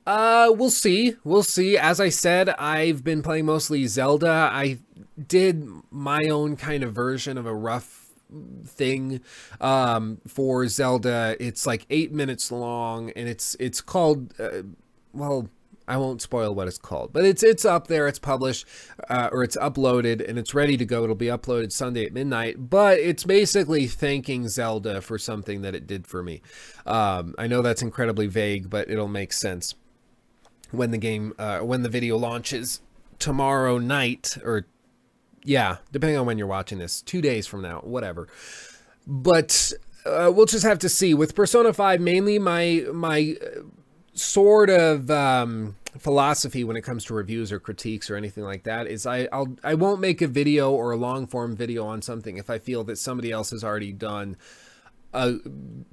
We'll see. We'll see. As I said, I've been playing mostly Zelda. I did my own kind of version of a rough thing for Zelda. It's like 8 minutes long, and it's called well, I won't spoil what it's called, but it's up there, it's published, or it's uploaded, and it's ready to go. It'll be uploaded Sunday at midnight, but it's basically thanking Zelda for something that it did for me. I know that's incredibly vague, but it'll make sense when the video launches tomorrow night, or yeah, depending on when you're watching this, 2 days from now, whatever. But we'll just have to see. With Persona 5, mainly my sort of philosophy when it comes to reviews or critiques or anything like that is I won't make a video or a long form video on something if I feel that somebody else has already done a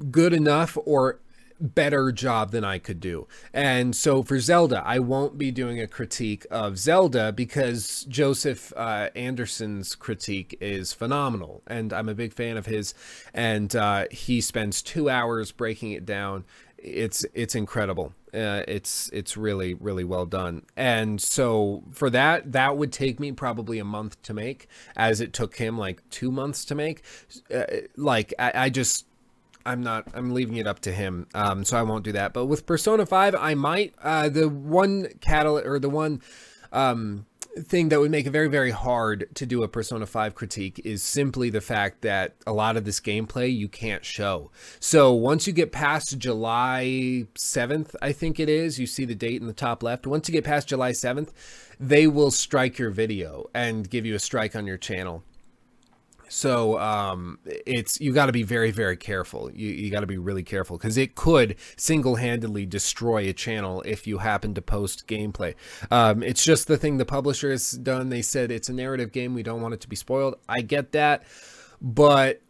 good enough or better job than I could do. And so for Zelda, I won't be doing a critique of Zelda because Joseph Anderson's critique is phenomenal, and I'm a big fan of his, and he spends 2 hours breaking it down. It's incredible. It's really, really well done. And so for that would take me probably a month to make, as it took him like 2 months to make. I'm leaving it up to him. So I won't do that. But with Persona 5, I might, the one thing that would make it very, very hard to do a Persona 5 critique is simply the fact that a lot of this gameplay you can't show. So once you get past July 7th, I think it is, you see the date in the top left. Once you get past July 7th, they will strike your video and give you a strike on your channel. So you got to be very, very careful. You got to be really careful, because it could single-handedly destroy a channel if you happen to post gameplay. It's just the thing the publisher has done. They said it's a narrative game. We don't want it to be spoiled. I get that. But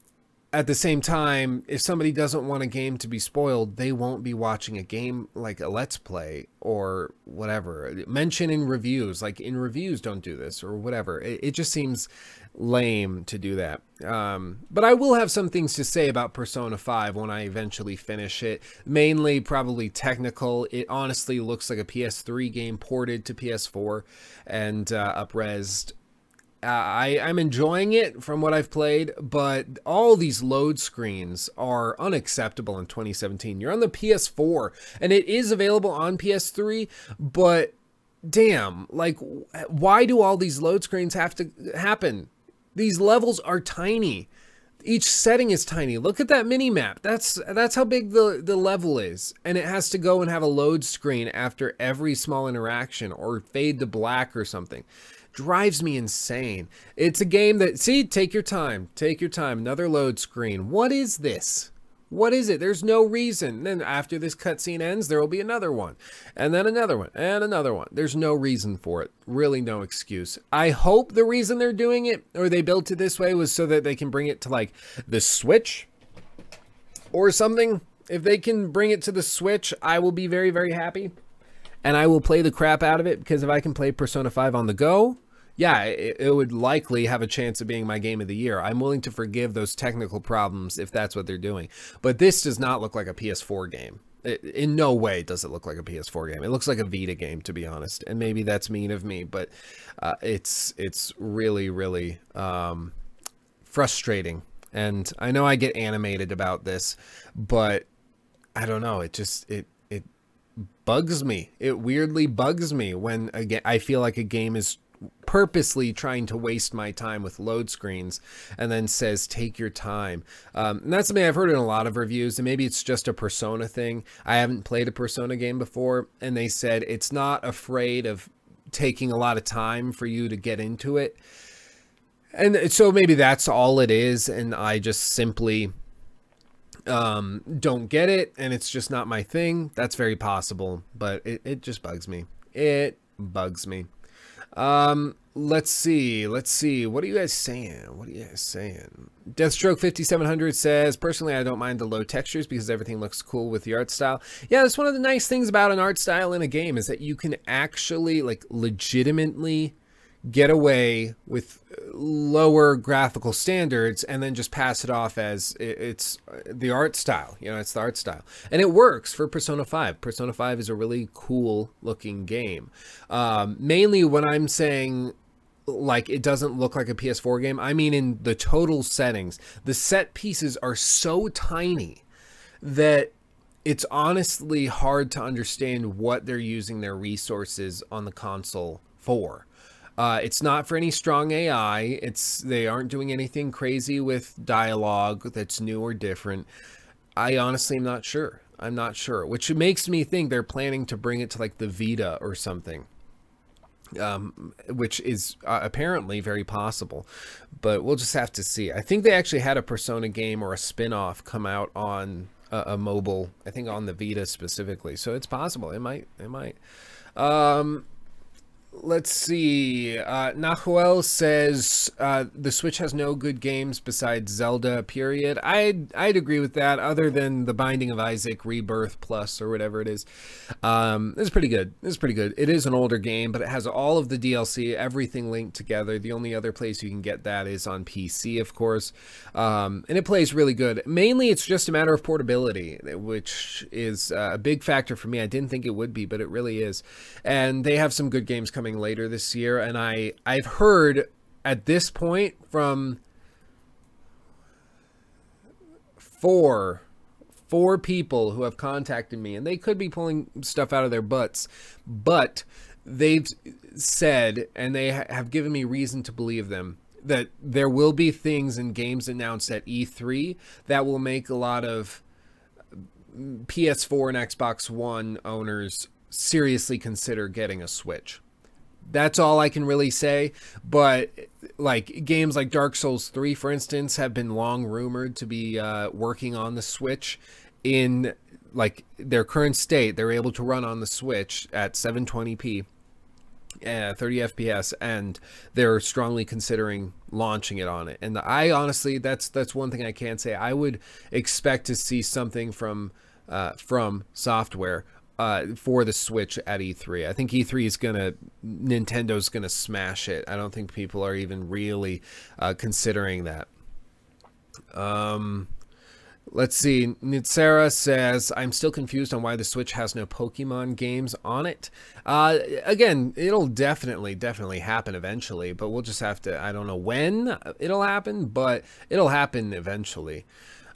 at the same time, if somebody doesn't want a game to be spoiled, they won't be watching a game like a Let's Play or whatever. Mention in reviews, like in reviews, don't do this or whatever. It just seems lame to do that. But I will have some things to say about Persona 5 when I eventually finish it. Mainly probably technical. It honestly looks like a PS3 game ported to PS4 and up-resed. I'm enjoying it from what I've played, but all these load screens are unacceptable in 2017. You're on the PS4, and it is available on PS3, but damn, like, why do all these load screens have to happen? These levels are tiny. Each setting is tiny. Look at that mini map. That's how big the level is, and it has to go and have a load screen after every small interaction or fade to black or something. Drives me insane. It's a game that, see, take your time. Take your time. Another load screen. What is this? What is it? There's no reason. Then after this cutscene ends, there will be another one. And then another one. And another one. There's no reason for it. Really no excuse. I hope the reason they're doing it, or they built it this way, was so that they can bring it to, like, the Switch or something. If they can bring it to the Switch, I will be very, very happy. And I will play the crap out of it, because if I can play Persona 5 on the go, yeah, it would likely have a chance of being my game of the year. I'm willing to forgive those technical problems if that's what they're doing. But this does not look like a PS4 game. In no way does it look like a PS4 game. It looks like a Vita game, to be honest. And maybe that's mean of me, but it's really, really frustrating. And I know I get animated about this, but I don't know. It bugs me. It weirdly bugs me when, again, I feel like a game is purposely trying to waste my time with load screens and then says take your time. And that's something I've heard in a lot of reviews, and maybe it's just a Persona thing. I haven't played a Persona game before, and they said it's not afraid of taking a lot of time for you to get into it. And so maybe that's all it is, and I just simply don't get it, and it's just not my thing. That's very possible, but it just bugs me. It bugs me. Let's see. What are you guys saying? Deathstroke 5700 says, personally, I don't mind the low textures because everything looks cool with the art style. Yeah, that's one of the nice things about an art style in a game, is that you can actually, like, legitimately get away with lower graphical standards and then just pass it off as it's the art style. You know, it's the art style. And it works for Persona 5. Persona 5 is a really cool looking game. Mainly when I'm saying like it doesn't look like a PS4 game, I mean in the total settings. The set pieces are so tiny that it's honestly hard to understand what they're using their resources on the console for. It's not for any strong AI. They aren't doing anything crazy with dialogue that's new or different. I honestly am not sure. I'm not sure, which makes me think they're planning to bring it to like the Vita or something, which is apparently very possible, but we'll just have to see. I think they actually had a Persona game or a spin-off come out on a mobile, I think on the Vita specifically, so it's possible. It might. Let's see. Nahuel says the Switch has no good games besides Zelda, period. I'd agree with that, other than The Binding of Isaac Rebirth Plus or whatever it is. It's pretty good. It's pretty good. It is an older game, but it has all of the DLC, everything linked together. The only other place you can get that is on PC, of course. And it plays really good. Mainly, it's just a matter of portability, which is a big factor for me. I didn't think it would be, but it really is. And they have some good games coming later this year, and I've heard at this point from four people who have contacted me, and they could be pulling stuff out of their butts, but they've said, and they have given me reason to believe them, that there will be things and games announced at E3 that will make a lot of PS4 and Xbox One owners seriously consider getting a Switch. That's all I can really say, but like games like Dark Souls 3, for instance, have been long rumored to be working on the Switch in like their current state. They're able to run on the Switch at 720p, 30 FPS, and they're strongly considering launching it on it. And I honestly, that's one thing I can say. I would expect to see something from software for the Switch at E3. I think E3 is Nintendo's gonna smash it. I don't think people are even really considering that. Let's see. Nitsera says, I'm still confused on why the Switch has no Pokemon games on it. Again, it'll definitely happen eventually, but we'll just have to, I don't know when it'll happen, but it'll happen eventually.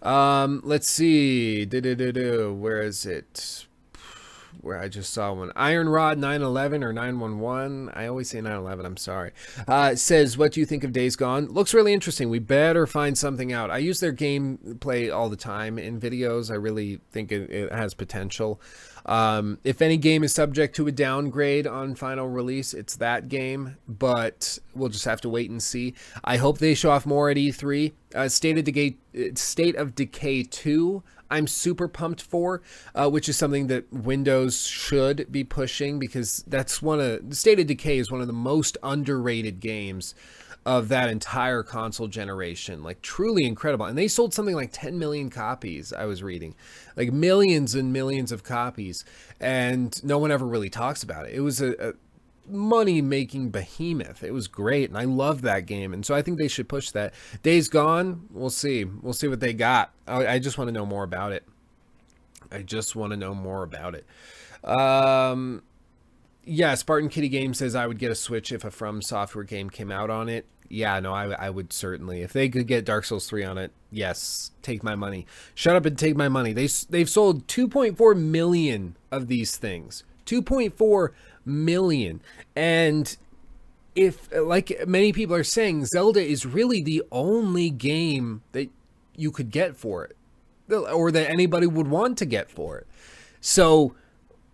Let's see. Where is it? Where I just saw one. Iron Rod 911 or 911. I always say 911. I'm sorry. Says, what do you think of Days Gone? Looks really interesting. We better find something out. I use their gameplay all the time in videos. I really think it has potential. If any game is subject to a downgrade on final release, it's that game, but we'll just have to wait and see. I hope they show off more at E3. State of Decay 2, I'm super pumped for, which is something that Windows should be pushing, because that's State of Decay is one of the most underrated games of that entire console generation. Like, truly incredible. And they sold something like 10 million copies, I was reading. Like, millions and millions of copies. And no one ever really talks about it. It was a money-making behemoth. It was great, and I love that game. And so I think they should push that. Days Gone, we'll see. We'll see what they got. I just want to know more about it. Yeah, Spartan Kitty Game says, I would get a Switch if a From Software game came out on it. Yeah, no, I would certainly. If they could get Dark Souls 3 on it, yes, take my money. Shut up and take my money. They've sold 2.4 million of these things. 2.4 million. And if, like many people are saying, Zelda is really the only game that you could get for it, or that anybody would want to get for it. So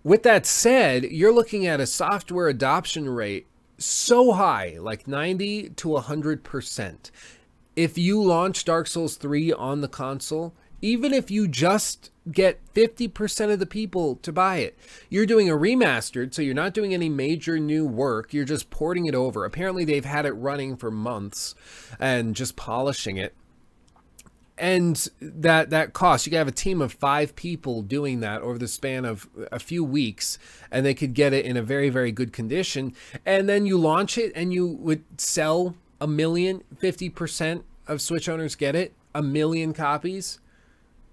with that said, you're looking at a software adoption rate so high, like 90 to 100%. If you launch Dark Souls 3 on the console, even if you just get 50% of the people to buy it, you're doing a remastered, so you're not doing any major new work, you're just porting it over. Apparently they've had it running for months and just polishing it. and that cost, you could have a team of 5 people doing that over the span of a few weeks, and they could get it in a very, very good condition. And then you launch it and you would sell 1 million, 50% of Switch owners get it, 1 million copies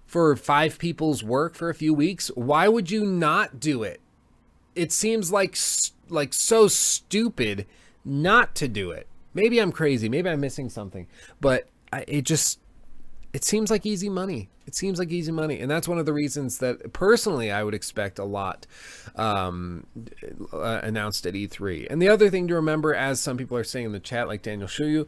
for 5 people's work for a few weeks. Why would you not do it? It seems like so stupid not to do it. Maybe I'm crazy. Maybe I'm missing something, but it seems like easy money. It seems like easy money. And that's one of the reasons that personally I would expect a lot announced at E3. And the other thing to remember, as some people are saying in the chat, like Daniel Shuyu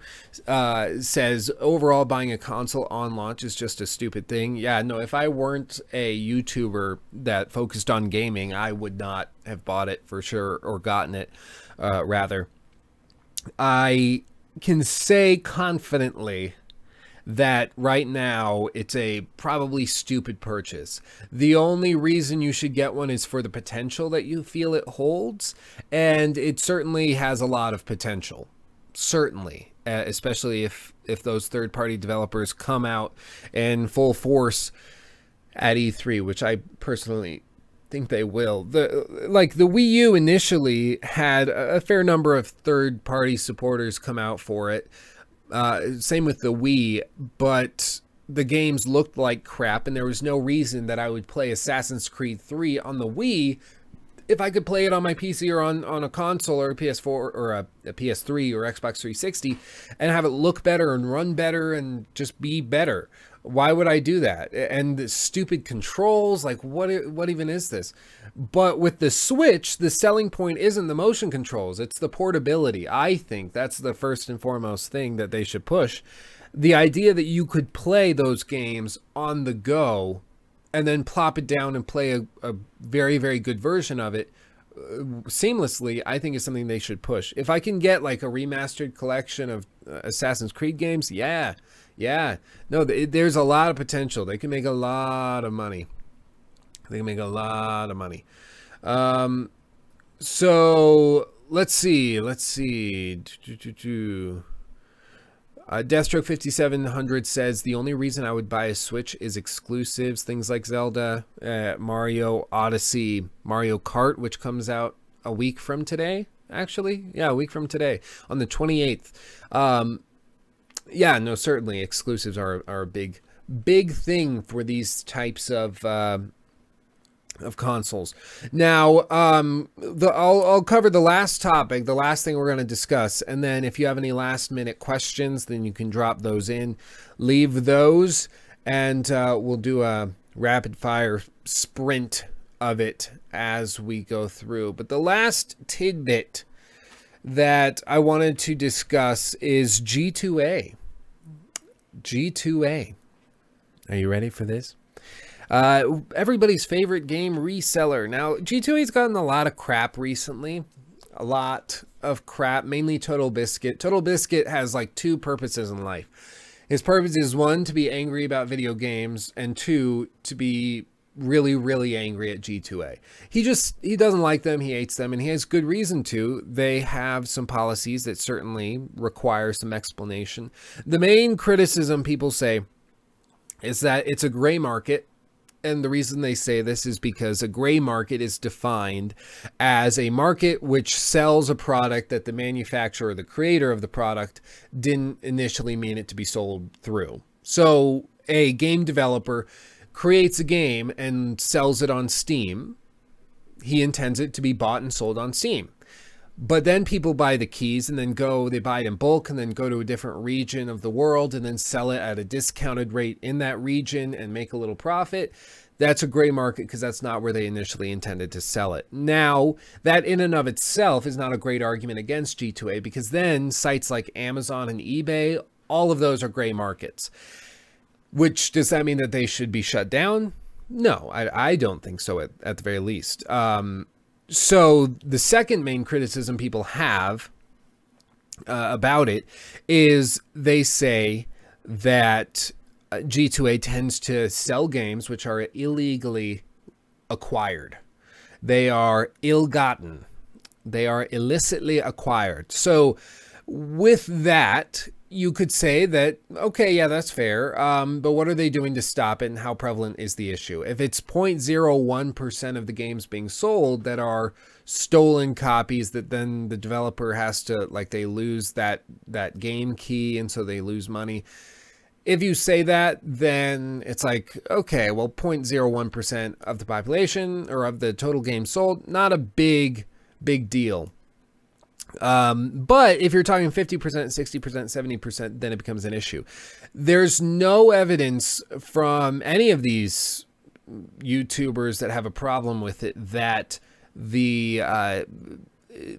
says, overall buying a console on launch is just a stupid thing. Yeah, no, if I weren't a YouTuber that focused on gaming, I would not have bought it for sure, or gotten it, rather. I can say confidently that right now it's a probably stupid purchase. The only reason you should get one is for the potential that you feel it holds, and it certainly has a lot of potential. Certainly, especially if those third-party developers come out in full force at E3, which I personally think they will. The Wii U initially had a fair number of third-party supporters come out for it. Same with the Wii, but the games looked like crap, and there was no reason that I would play Assassin's Creed 3 on the Wii if I could play it on my PC or on a console or a PS4 or a PS3 or Xbox 360 and have it look better and run better and just be better. Why would I do that? And the stupid controls, like what even is this? But with the Switch, the selling point isn't the motion controls, it's the portability. I think that's the first and foremost thing that they should push. The idea that you could play those games on the go and then plop it down and play a very, very good version of it seamlessly, I think is something they should push. If I can get like a remastered collection of Assassin's Creed games, yeah. No, there's a lot of potential. They can make a lot of money. So let's see. Deathstroke 5700 says the only reason I would buy a Switch is exclusives, things like Zelda, Mario Odyssey, Mario Kart, which comes out a week from today. Actually, yeah, a week from today on the 28th. Yeah, no, certainly exclusives are a big thing for these types of consoles. Now, I'll cover the last topic, the last thing we're going to discuss, and then if you have any last minute questions, then you can drop those in, leave those, and we'll do a rapid fire sprint of it as we go through. But the last tidbit that I wanted to discuss is G2A. G2A. Are you ready for this? Everybody's favorite game reseller. Now, G2A's gotten a lot of crap recently. A lot of crap, mainly Total Biscuit. Total Biscuit has like 2 purposes in life. His purpose is 1, to be angry about video games, and 2, to be really, really angry at G2A. He doesn't like them, he hates them, and he has good reason to. They have some policies that certainly require some explanation. The main criticism people say is that it's a gray market. And the reason they say this is because a gray market is defined as a market which sells a product that the manufacturer or the creator of the product didn't initially mean it to be sold through. So a game developer creates a game and sells it on Steam. He intends it to be bought and sold on Steam. But then people buy the keys and then they buy it in bulk and then go to a different region of the world and then sell it at a discounted rate in that region and make a little profit. That's a gray market because that's not where they initially intended to sell it. Now, that in and of itself is not a great argument against G2A, because then sites like Amazon and eBay, all of those are gray markets. Which, does that mean that they should be shut down? No, I don't think so at the very least. So the second main criticism people have about it is they say that G2A tends to sell games which are illegally acquired. They are ill-gotten. They are illicitly acquired. So with that, you could say that, okay, yeah, that's fair. But what are they doing to stop it, and how prevalent is the issue? If it's 0.01% of the games being sold that are stolen copies, that then the developer has to, like, they lose that game key, and so they lose money. If you say that, then it's like, okay, well, 0.01% of the population or of the total games sold, not a big deal. But if you're talking 50%, 60%, 70%, then it becomes an issue. There's no evidence from any of these YouTubers that have a problem with it that the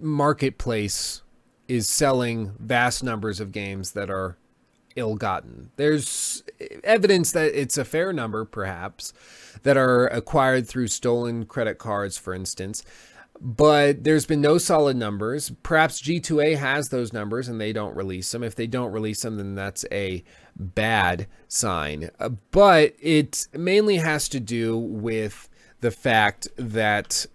marketplace is selling vast numbers of games that are ill-gotten. There's evidence that it's a fair number, perhaps, that are acquired through stolen credit cards, for instance. But there's been no solid numbers. Perhaps G2A has those numbers and they don't release them. If they don't release them, then that's a bad sign. But it mainly has to do with the fact that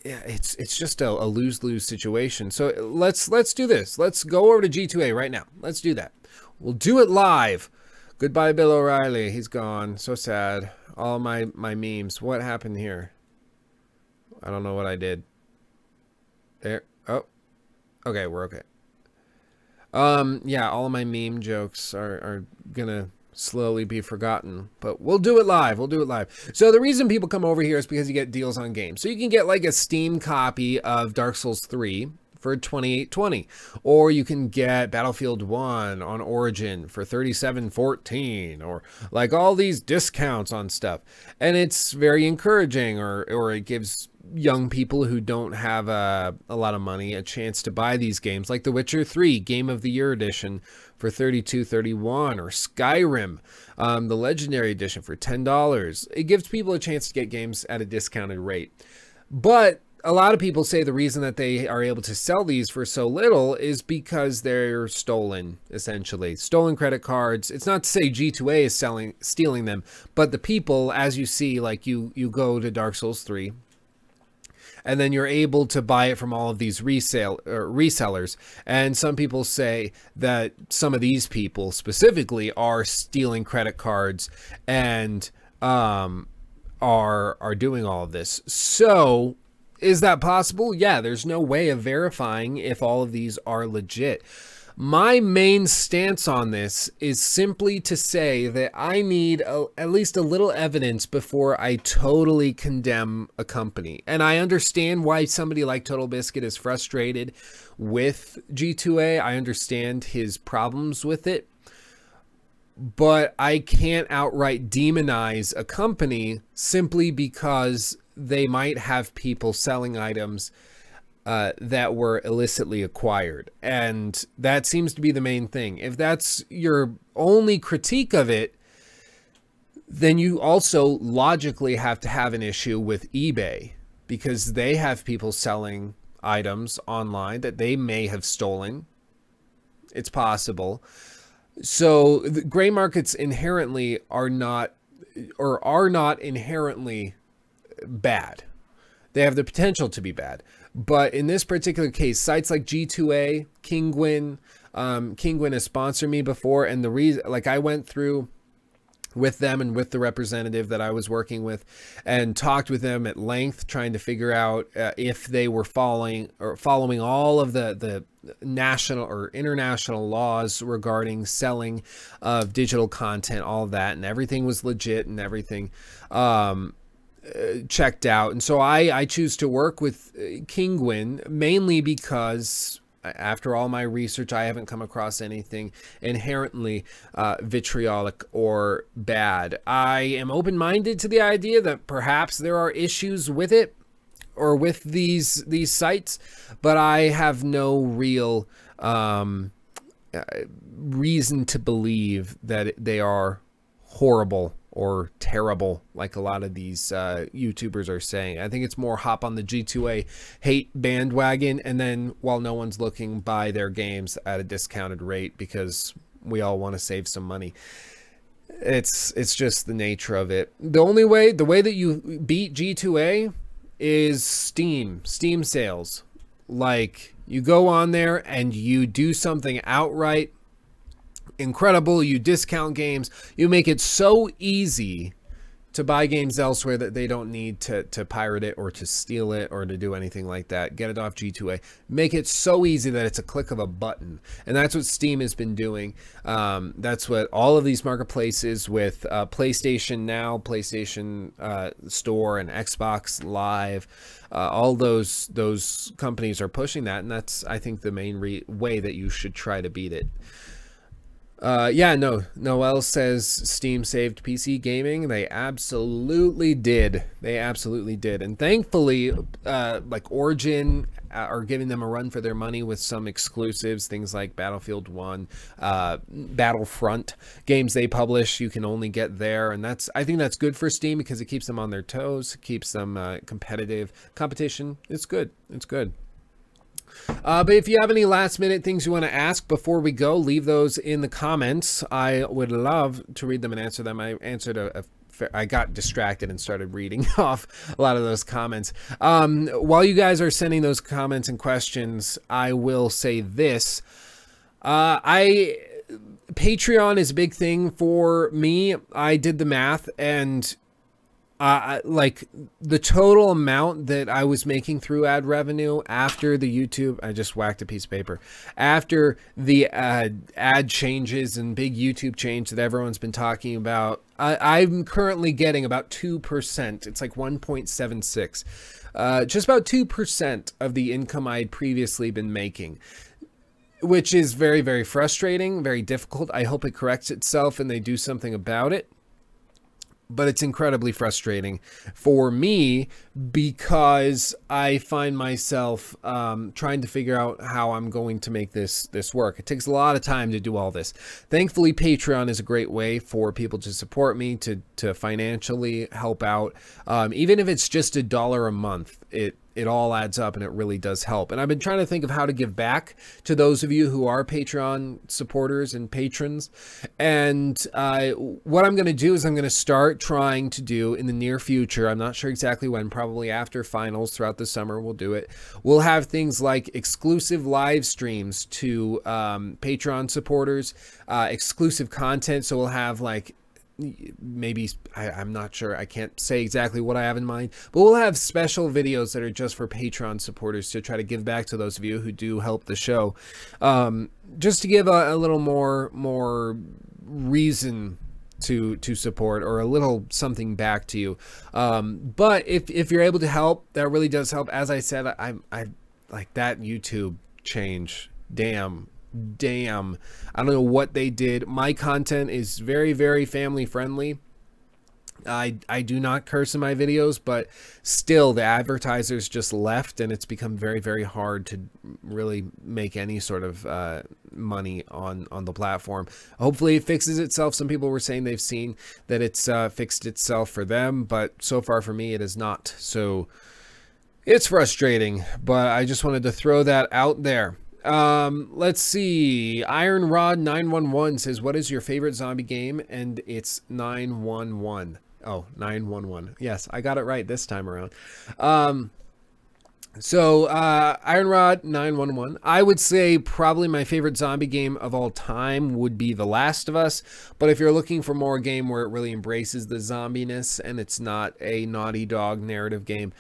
it's just a lose-lose situation. So let's do this. Let's go over to G2A right now. Let's do that. We'll do it live. Goodbye, Bill O'Reilly. He's gone. So sad. All my memes. What happened here? I don't know what I did. There. Oh. Okay, we're okay. Yeah, all of my meme jokes are gonna slowly be forgotten, but we'll do it live. We'll do it live. So the reason people come over here is because you get deals on games. So you can get like a Steam copy of Dark Souls 3 for $28.20, or you can get Battlefield 1 on Origin for $37.14, or like all these discounts on stuff. And it's very encouraging, or it gives young people who don't have a lot of money a chance to buy these games, like The Witcher 3 Game of the Year Edition for $32.31, or Skyrim, the Legendary Edition for $10. It gives people a chance to get games at a discounted rate. But a lot of people say the reason that they are able to sell these for so little is because they're stolen, essentially. Stolen credit cards. It's not to say G2A is stealing them, but the people, as you see, like you go to Dark Souls 3, and then you're able to buy it from all of these resellers. And some people say that some of these people specifically are stealing credit cards and are doing all of this. So is that possible? Yeah, there's no way of verifying if all of these are legit. My main stance on this is simply to say that I need at least a little evidence before I totally condemn a company. And I understand why somebody like Total Biscuit is frustrated with G2A. I understand his problems with it. But I can't outright demonize a company simply because they might have people selling items that were illicitly acquired. And that seems to be the main thing. If that's your only critique of it, then you also logically have to have an issue with eBay, because they have people selling items online that they may have stolen. It's possible. So the gray markets inherently are not inherently bad. They have the potential to be bad. But in this particular case, sites like G2A, Kinguin has sponsored me before, and the reason, like, I went through with them and with the representative that I was working with and talked with them at length, trying to figure out if they were following all of the national or international laws regarding selling of digital content, all of that, and everything was legit and everything checked out. And so I choose to work with Kinguin mainly because after all my research, I haven't come across anything inherently vitriolic or bad. I am open-minded to the idea that perhaps there are issues with it or with these sites, but I have no real reason to believe that they are horrible or terrible like a lot of these YouTubers are saying. I think it's more hop on the G2A hate bandwagon, and then while no one's looking, buy their games at a discounted rate because we all want to save some money. It's just the nature of it. The way that you beat G2A is Steam sales. Like, You go on there and you do something outright incredible. You discount games. You make it so easy to buy games elsewhere that they don't need to pirate it or to steal it or to do anything like that. Get it off G2A. Make it so easy that it's a click of a button. And that's what Steam has been doing. That's what all of these marketplaces with PlayStation Now, PlayStation Store, and Xbox Live, all those companies are pushing that. And that's, I think, the main way that you should try to beat it. Yeah, no, Noel says Steam saved PC gaming. They absolutely did. They absolutely did. And thankfully, like Origin are giving them a run for their money with some exclusives, things like Battlefield 1, Battlefront games they publish, you can only get there. And I think that's good for Steam because it keeps them on their toes, keeps them competition. It's good. It's good. But if you have any last minute things you want to ask before we go, leave those in the comments. I would love to read them and answer them. I answered I got distracted and started reading off a lot of those comments. While you guys are sending those comments and questions, I will say this. Patreon is a big thing for me. I did the math, and like the total amount that I was making through ad revenue after the YouTube, I just whacked a piece of paper, after the ad changes and big YouTube change that everyone's been talking about, I'm currently getting about 2%. It's like 1.76, just about 2% of the income I had previously been making, which is very, very frustrating, very difficult. I hope it corrects itself and they do something about it. But it's incredibly frustrating for me because I find myself trying to figure out how I'm going to make this work. It takes a lot of time to do all this. Thankfully, Patreon is a great way for people to support me, to financially help out. Even if it's just $1 a month, it all adds up and it really does help. And I've been trying to think of how to give back to those of you who are Patreon supporters and patrons. And what I'm going to do is I'm going to start trying to do in the near future, I'm not sure exactly when, probably after finals throughout the summer, we'll do it. We'll have things like exclusive live streams to Patreon supporters, exclusive content. So we'll have like, maybe I'm not sure, I can't say exactly what I have in mind, but we'll have special videos that are just for Patreon supporters to try to give back to those of you who do help the show, just to give a little more reason to support, or a little something back to you. But if you're able to help, that really does help. As I said, I like that YouTube change, damn, I don't know what they did. My content is very, very family friendly. I do not curse in my videos, but still the advertisers just left, and it's become very, very hard to really make any sort of money on the platform. Hopefully it fixes itself. Some people were saying they've seen that it's fixed itself for them, but so far for me it is not. So it's frustrating, but I just wanted to throw that out there. Let's see. Iron Rod 911 says, what is your favorite zombie game? And it's 911. Oh, 911. Yes, I got it right this time around. So Iron Rod 911, I would say probably my favorite zombie game of all time would be The Last of Us. But if you're looking for more game where it really embraces the zombiness and it's not a Naughty Dog narrative game,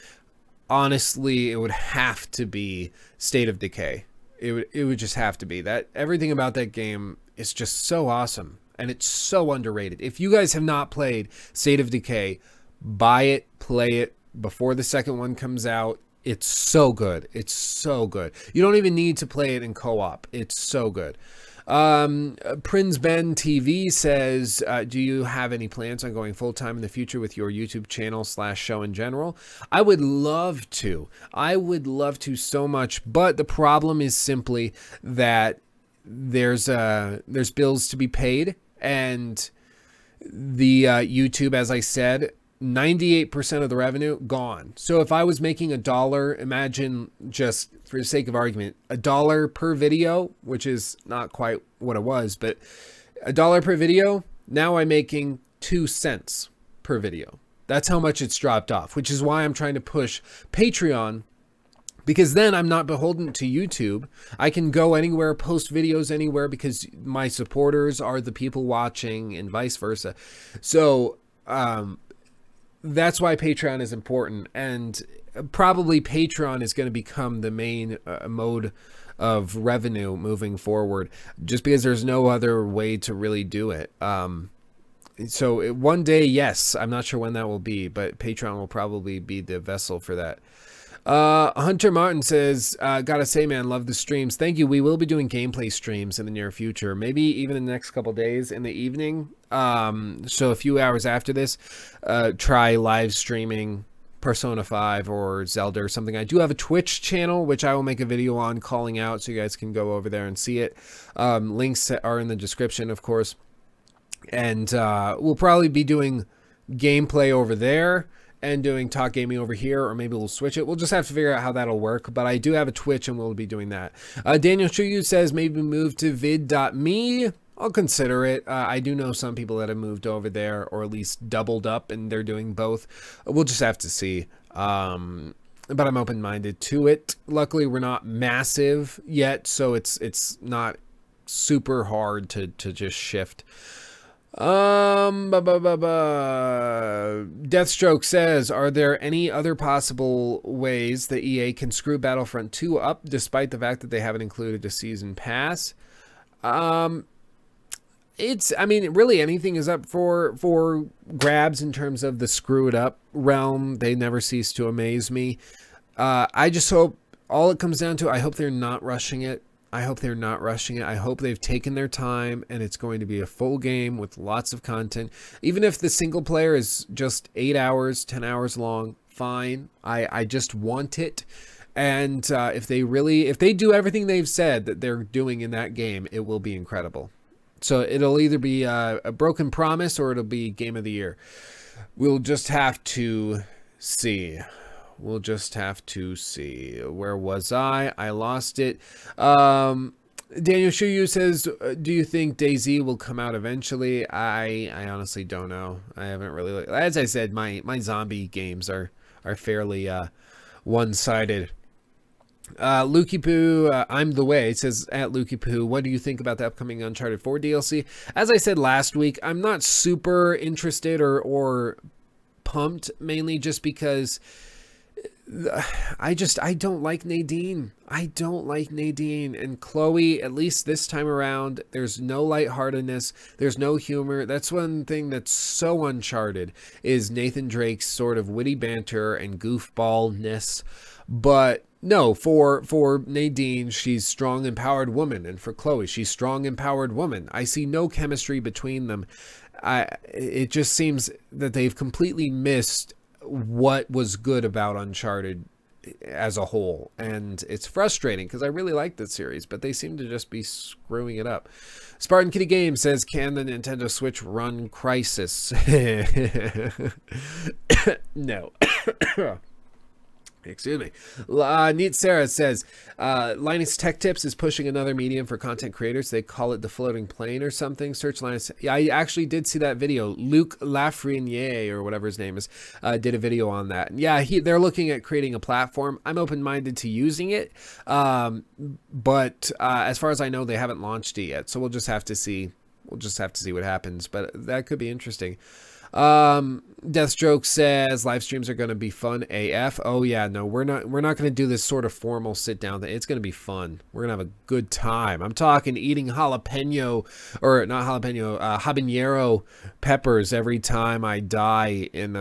honestly, it would have to be State of Decay. It would just have to be. That everything about that game is just so awesome, and it's so underrated. If you guys have not played State of Decay, buy it, play it before the second one comes out. It's so good. It's so good. You don't even need to play it in co-op. It's so good. Prince Ben TV says, do you have any plans on going full-time in the future with your YouTube channel / show in general? I would love to. I would love to so much, but the problem is simply that there's bills to be paid, and the YouTube, as I said, 98% of the revenue gone. So if I was making $1, imagine, just for the sake of argument, $1 per video, which is not quite what it was, but $1 per video, now I'm making 2 cents per video. That's how much it's dropped off, which is why I'm trying to push Patreon Because then I'm not beholden to YouTube. I can go anywhere, post videos anywhere, because my supporters are the people watching and vice versa. So that's why Patreon is important. And probably Patreon is going to become the main mode of revenue moving forward, just because there's no other way to really do it. So one day, yes, I'm not sure when that will be, but Patreon will probably be the vessel for that. Hunter Martin says, gotta say, man, love the streams. Thank you. We will be doing gameplay streams in the near future, maybe even in the next couple days in the evening. So a few hours after this, try live streaming Persona 5 or Zelda or something. I do have a Twitch channel, which I will make a video on calling out, so you guys can go over there and see it. Links are in the description, of course. And we'll probably be doing gameplay over there and doing Talk Gaming over here, or maybe we'll switch it. We'll just have to figure out how that'll work, but I do have a Twitch and we'll be doing that. Daniel Shuyu says maybe move to vid.me. I'll consider it. I do know some people that have moved over there, or at least doubled up, and they're doing both. We'll just have to see. But I'm open-minded to it. Luckily, we're not massive yet, so it's not super hard to just shift. Deathstroke says, are there any other possible ways that EA can screw Battlefront 2 up, despite the fact that they haven't included a season pass? I mean, really anything is up for grabs in terms of the screw it up realm. They never cease to amaze me. I just hope, all it comes down to, I hope they're not rushing it. I hope they're not rushing it. I hope they've taken their time and it's going to be a full game with lots of content. Even if the single player is just 8 hours, 10 hours long, fine. I just want it. And if they do everything they've said that they're doing in that game, it will be incredible. So it'll either be a broken promise or it'll be game of the year. We'll just have to see. We'll just have to see. Where was I? I lost it. Daniel Shuyu says, do you think DayZ will come out eventually? I honestly don't know. I haven't really... As I said, my zombie games are fairly one-sided. Lukey Poo, I'm the way, says at Lukey Poo, what do you think about the upcoming Uncharted 4 DLC? As I said last week, I'm not super interested or pumped, mainly just because... I don't like Nadine. I don't like Nadine. And Chloe, at least this time around, there's no lightheartedness. There's no humor. That's one thing that's so Uncharted, is Nathan Drake's sort of witty banter and goofballness. But no, for Nadine, she's strong, empowered woman. And for Chloe, she's strong, empowered woman. I see no chemistry between them. It just seems that they've completely missed what was good about Uncharted as a whole, and it's frustrating because I really like this series, but they seem to just be screwing it up. Spartan Kitty Games says, can the Nintendo Switch run Crysis? No. Excuse me. Neat Sarah says, Linus Tech Tips is pushing another medium for content creators. They call it the floating plane or something. Search Linus. Yeah, I actually did see that video. Luc Lafreniere, or whatever his name is, did a video on that. Yeah, they're looking at creating a platform. I'm open-minded to using it. But as far as I know, they haven't launched it yet. So we'll just have to see. We'll just have to see what happens. But that could be interesting. Deathstroke says live streams are going to be fun AF. Oh yeah, no, we're not going to do this sort of formal sit down thing. It's going to be fun. We're going to have a good time. I'm talking eating habanero peppers every time I die in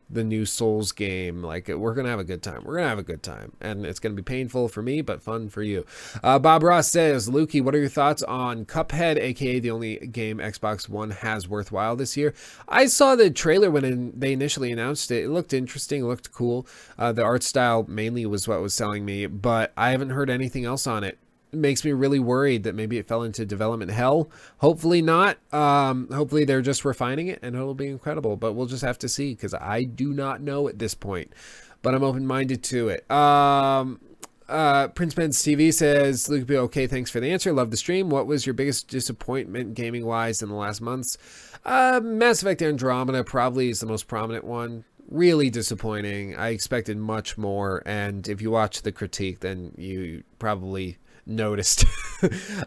the new Souls game. Like, we're gonna have a good time. We're gonna have a good time, and it's gonna be painful for me, but fun for you. Bob Ross says, Lukey, what are your thoughts on Cuphead, aka the only game Xbox One has worthwhile this year? I saw the trailer when they initially announced it. It looked interesting, it looked cool. The art style mainly was what was selling me, but I haven't heard anything else on it. It makes me really worried that maybe it fell into development hell. Hopefully not. Hopefully they're just refining it and it'll be incredible, but we'll just have to see, because I do not know at this point, but I'm open-minded to it. Prince Ben's TV says, Luke, okay, thanks for the answer. Love the stream. What was your biggest disappointment gaming wise in the last months? Mass Effect Andromeda probably is the most prominent one. really disappointing. I expected much more, and if you watch the critique, then you probably noticed.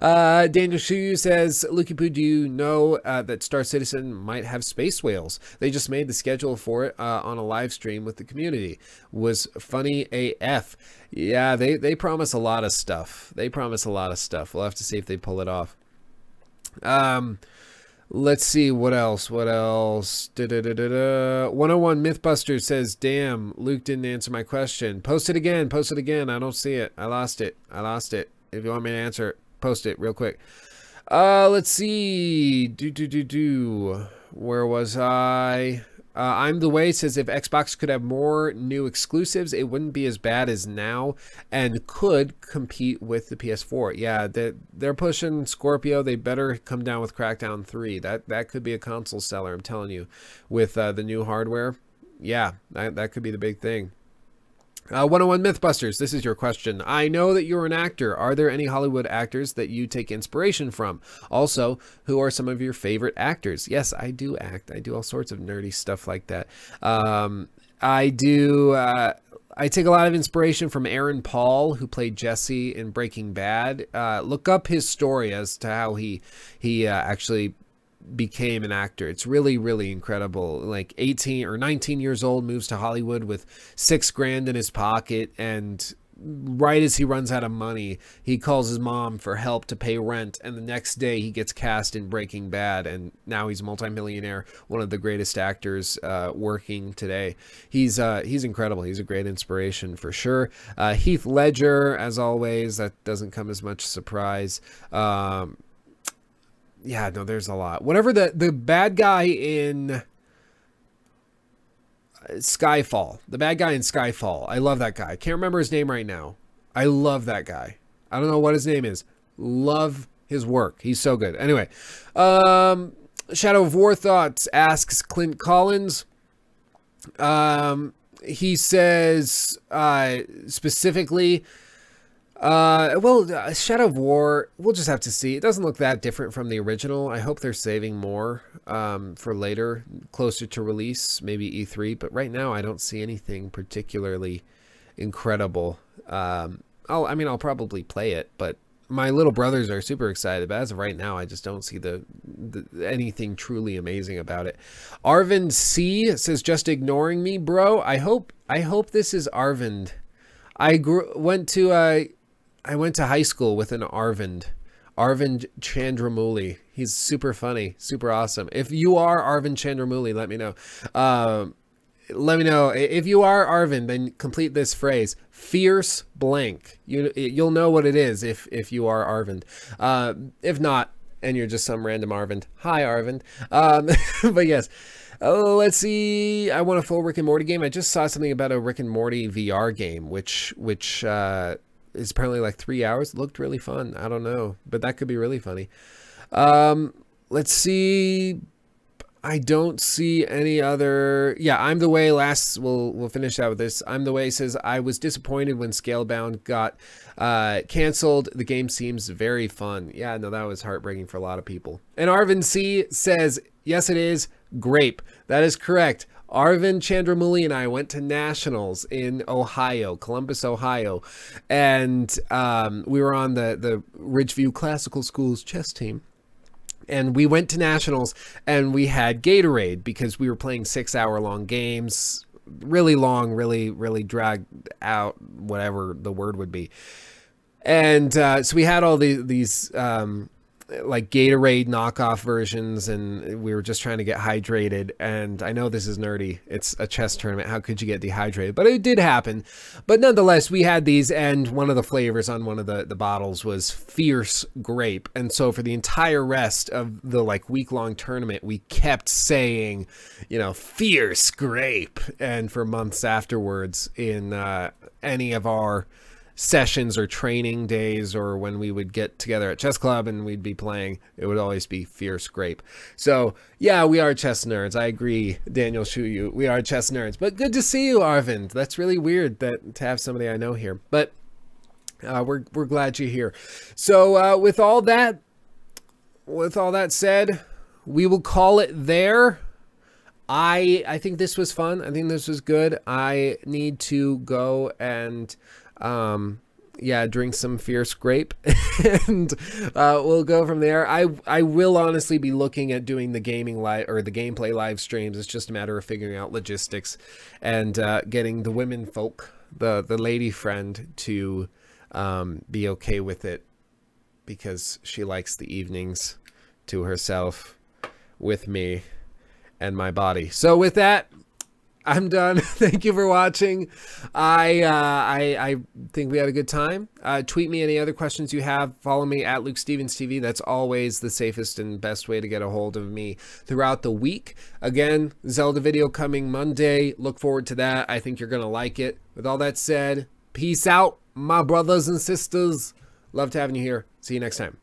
Daniel Shuyu says, Lucky Poo, do you know that Star Citizen might have space whales? They just made the schedule for it on a live stream with the community. Was funny AF. Yeah, they promise a lot of stuff. They promise a lot of stuff. We'll have to see if they pull it off. Let's see, what else? 101 Mythbusters says, damn, Luke didn't answer my question. Post it again. I don't see it. I lost it. If you want me to answer it, post it real quick. Let's see. Where was I? I'm the Way says, if Xbox could have more new exclusives, it wouldn't be as bad as now and could compete with the PS4. Yeah, they're pushing Scorpio. They better come down with Crackdown 3. That could be a console seller, I'm telling you, with the new hardware. Yeah, that could be the big thing. 101 Mythbusters, this is your question. I know that you're an actor. Are there any Hollywood actors that you take inspiration from? Also, who are some of your favorite actors? Yes, I do act. I do all sorts of nerdy stuff like that. I take a lot of inspiration from Aaron Paul, who played Jesse in Breaking Bad. Look up his story as to how he actually became an actor. It's really, really incredible. Like 18 or 19 years old, moves to Hollywood with $6 grand in his pocket, and right as he runs out of money, he calls his mom for help to pay rent, and the next day he gets cast in Breaking Bad, and now he's a multimillionaire, one of the greatest actors working today. He's incredible. He's a great inspiration for sure. Heath Ledger, as always, that doesn't come as much surprise. Yeah, no, there's a lot. Whatever the bad guy in Skyfall. The bad guy in Skyfall. I love that guy. Can't remember his name right now. I love that guy. I don't know what his name is. Love his work. He's so good. Anyway, Shadow of War Thoughts asks Clint Collins. He says specifically... Shadow of War, we'll just have to see. It doesn't look that different from the original. I hope they're saving more for later, closer to release, maybe E3. But right now, I don't see anything particularly incredible. I'll probably play it, but my little brothers are super excited. But as of right now, I just don't see anything truly amazing about it. Arvind C says, just ignoring me, bro. I hope this is Arvind. I went to high school with an Arvind Chandramouli. He's super funny, super awesome. If you are Arvind Chandramouli, let me know. Let me know. If you are Arvind, then complete this phrase: fierce blank. You'll know what it is if you are Arvind. If not, and you're just some random Arvind, hi Arvind. But yes. Oh, let's see. I want a full Rick and Morty game. I just saw something about a Rick and Morty VR game, which is apparently like 3 hours. It looked really fun. I don't know, but that could be really funny. Let's see. I don't see any other. Yeah, I'm the Way. We'll finish out with this. I'm the Way says, I was disappointed when Scalebound got canceled. The game seems very fun. Yeah, no, that was heartbreaking for a lot of people. And Arvind C says, yes, it is. Grape. That is correct. Arvind Chandramouli and I went to nationals in Ohio, Columbus, Ohio, and we were on the Ridgeview Classical School's chess team. And we went to nationals and we had Gatorade because we were playing 6-hour-long games, really long, really, really dragged out, whatever the word would be. And so we had all these like Gatorade knockoff versions, and we were just trying to get hydrated. And I know this is nerdy. It's a chess tournament. How could you get dehydrated? But it did happen. But nonetheless, we had these, and one of the flavors on one of the bottles was fierce grape. And so for the entire rest of the like week-long tournament, we kept saying, fierce grape. And for months afterwards in any of our sessions or training days, or when we would get together at chess club and we'd be playing, it would always be fierce grape. So yeah, we are chess nerds. I agree, Daniel Shuyu. We are chess nerds. But good to see you, Arvind. That's really weird to have somebody I know here. But we're glad you're here. So with all that said, we will call it there. I think this was fun. I think this was good. I need to go and yeah, drink some fierce grape, and we'll go from there. I will honestly be looking at doing the gaming live or the gameplay live streams. It's just a matter of figuring out logistics and getting the women folk, the lady friend, to be okay with it, because she likes the evenings to herself with me and my body. So with that, I'm done. Thank you for watching. I think we had a good time. Tweet me any other questions you have. Follow me at Luke Stevens TV. That's always the safest and best way to get a hold of me throughout the week. Again, Zelda video coming Monday. Look forward to that. I think you're going to like it. With all that said, peace out, my brothers and sisters. Love to having you here. See you next time.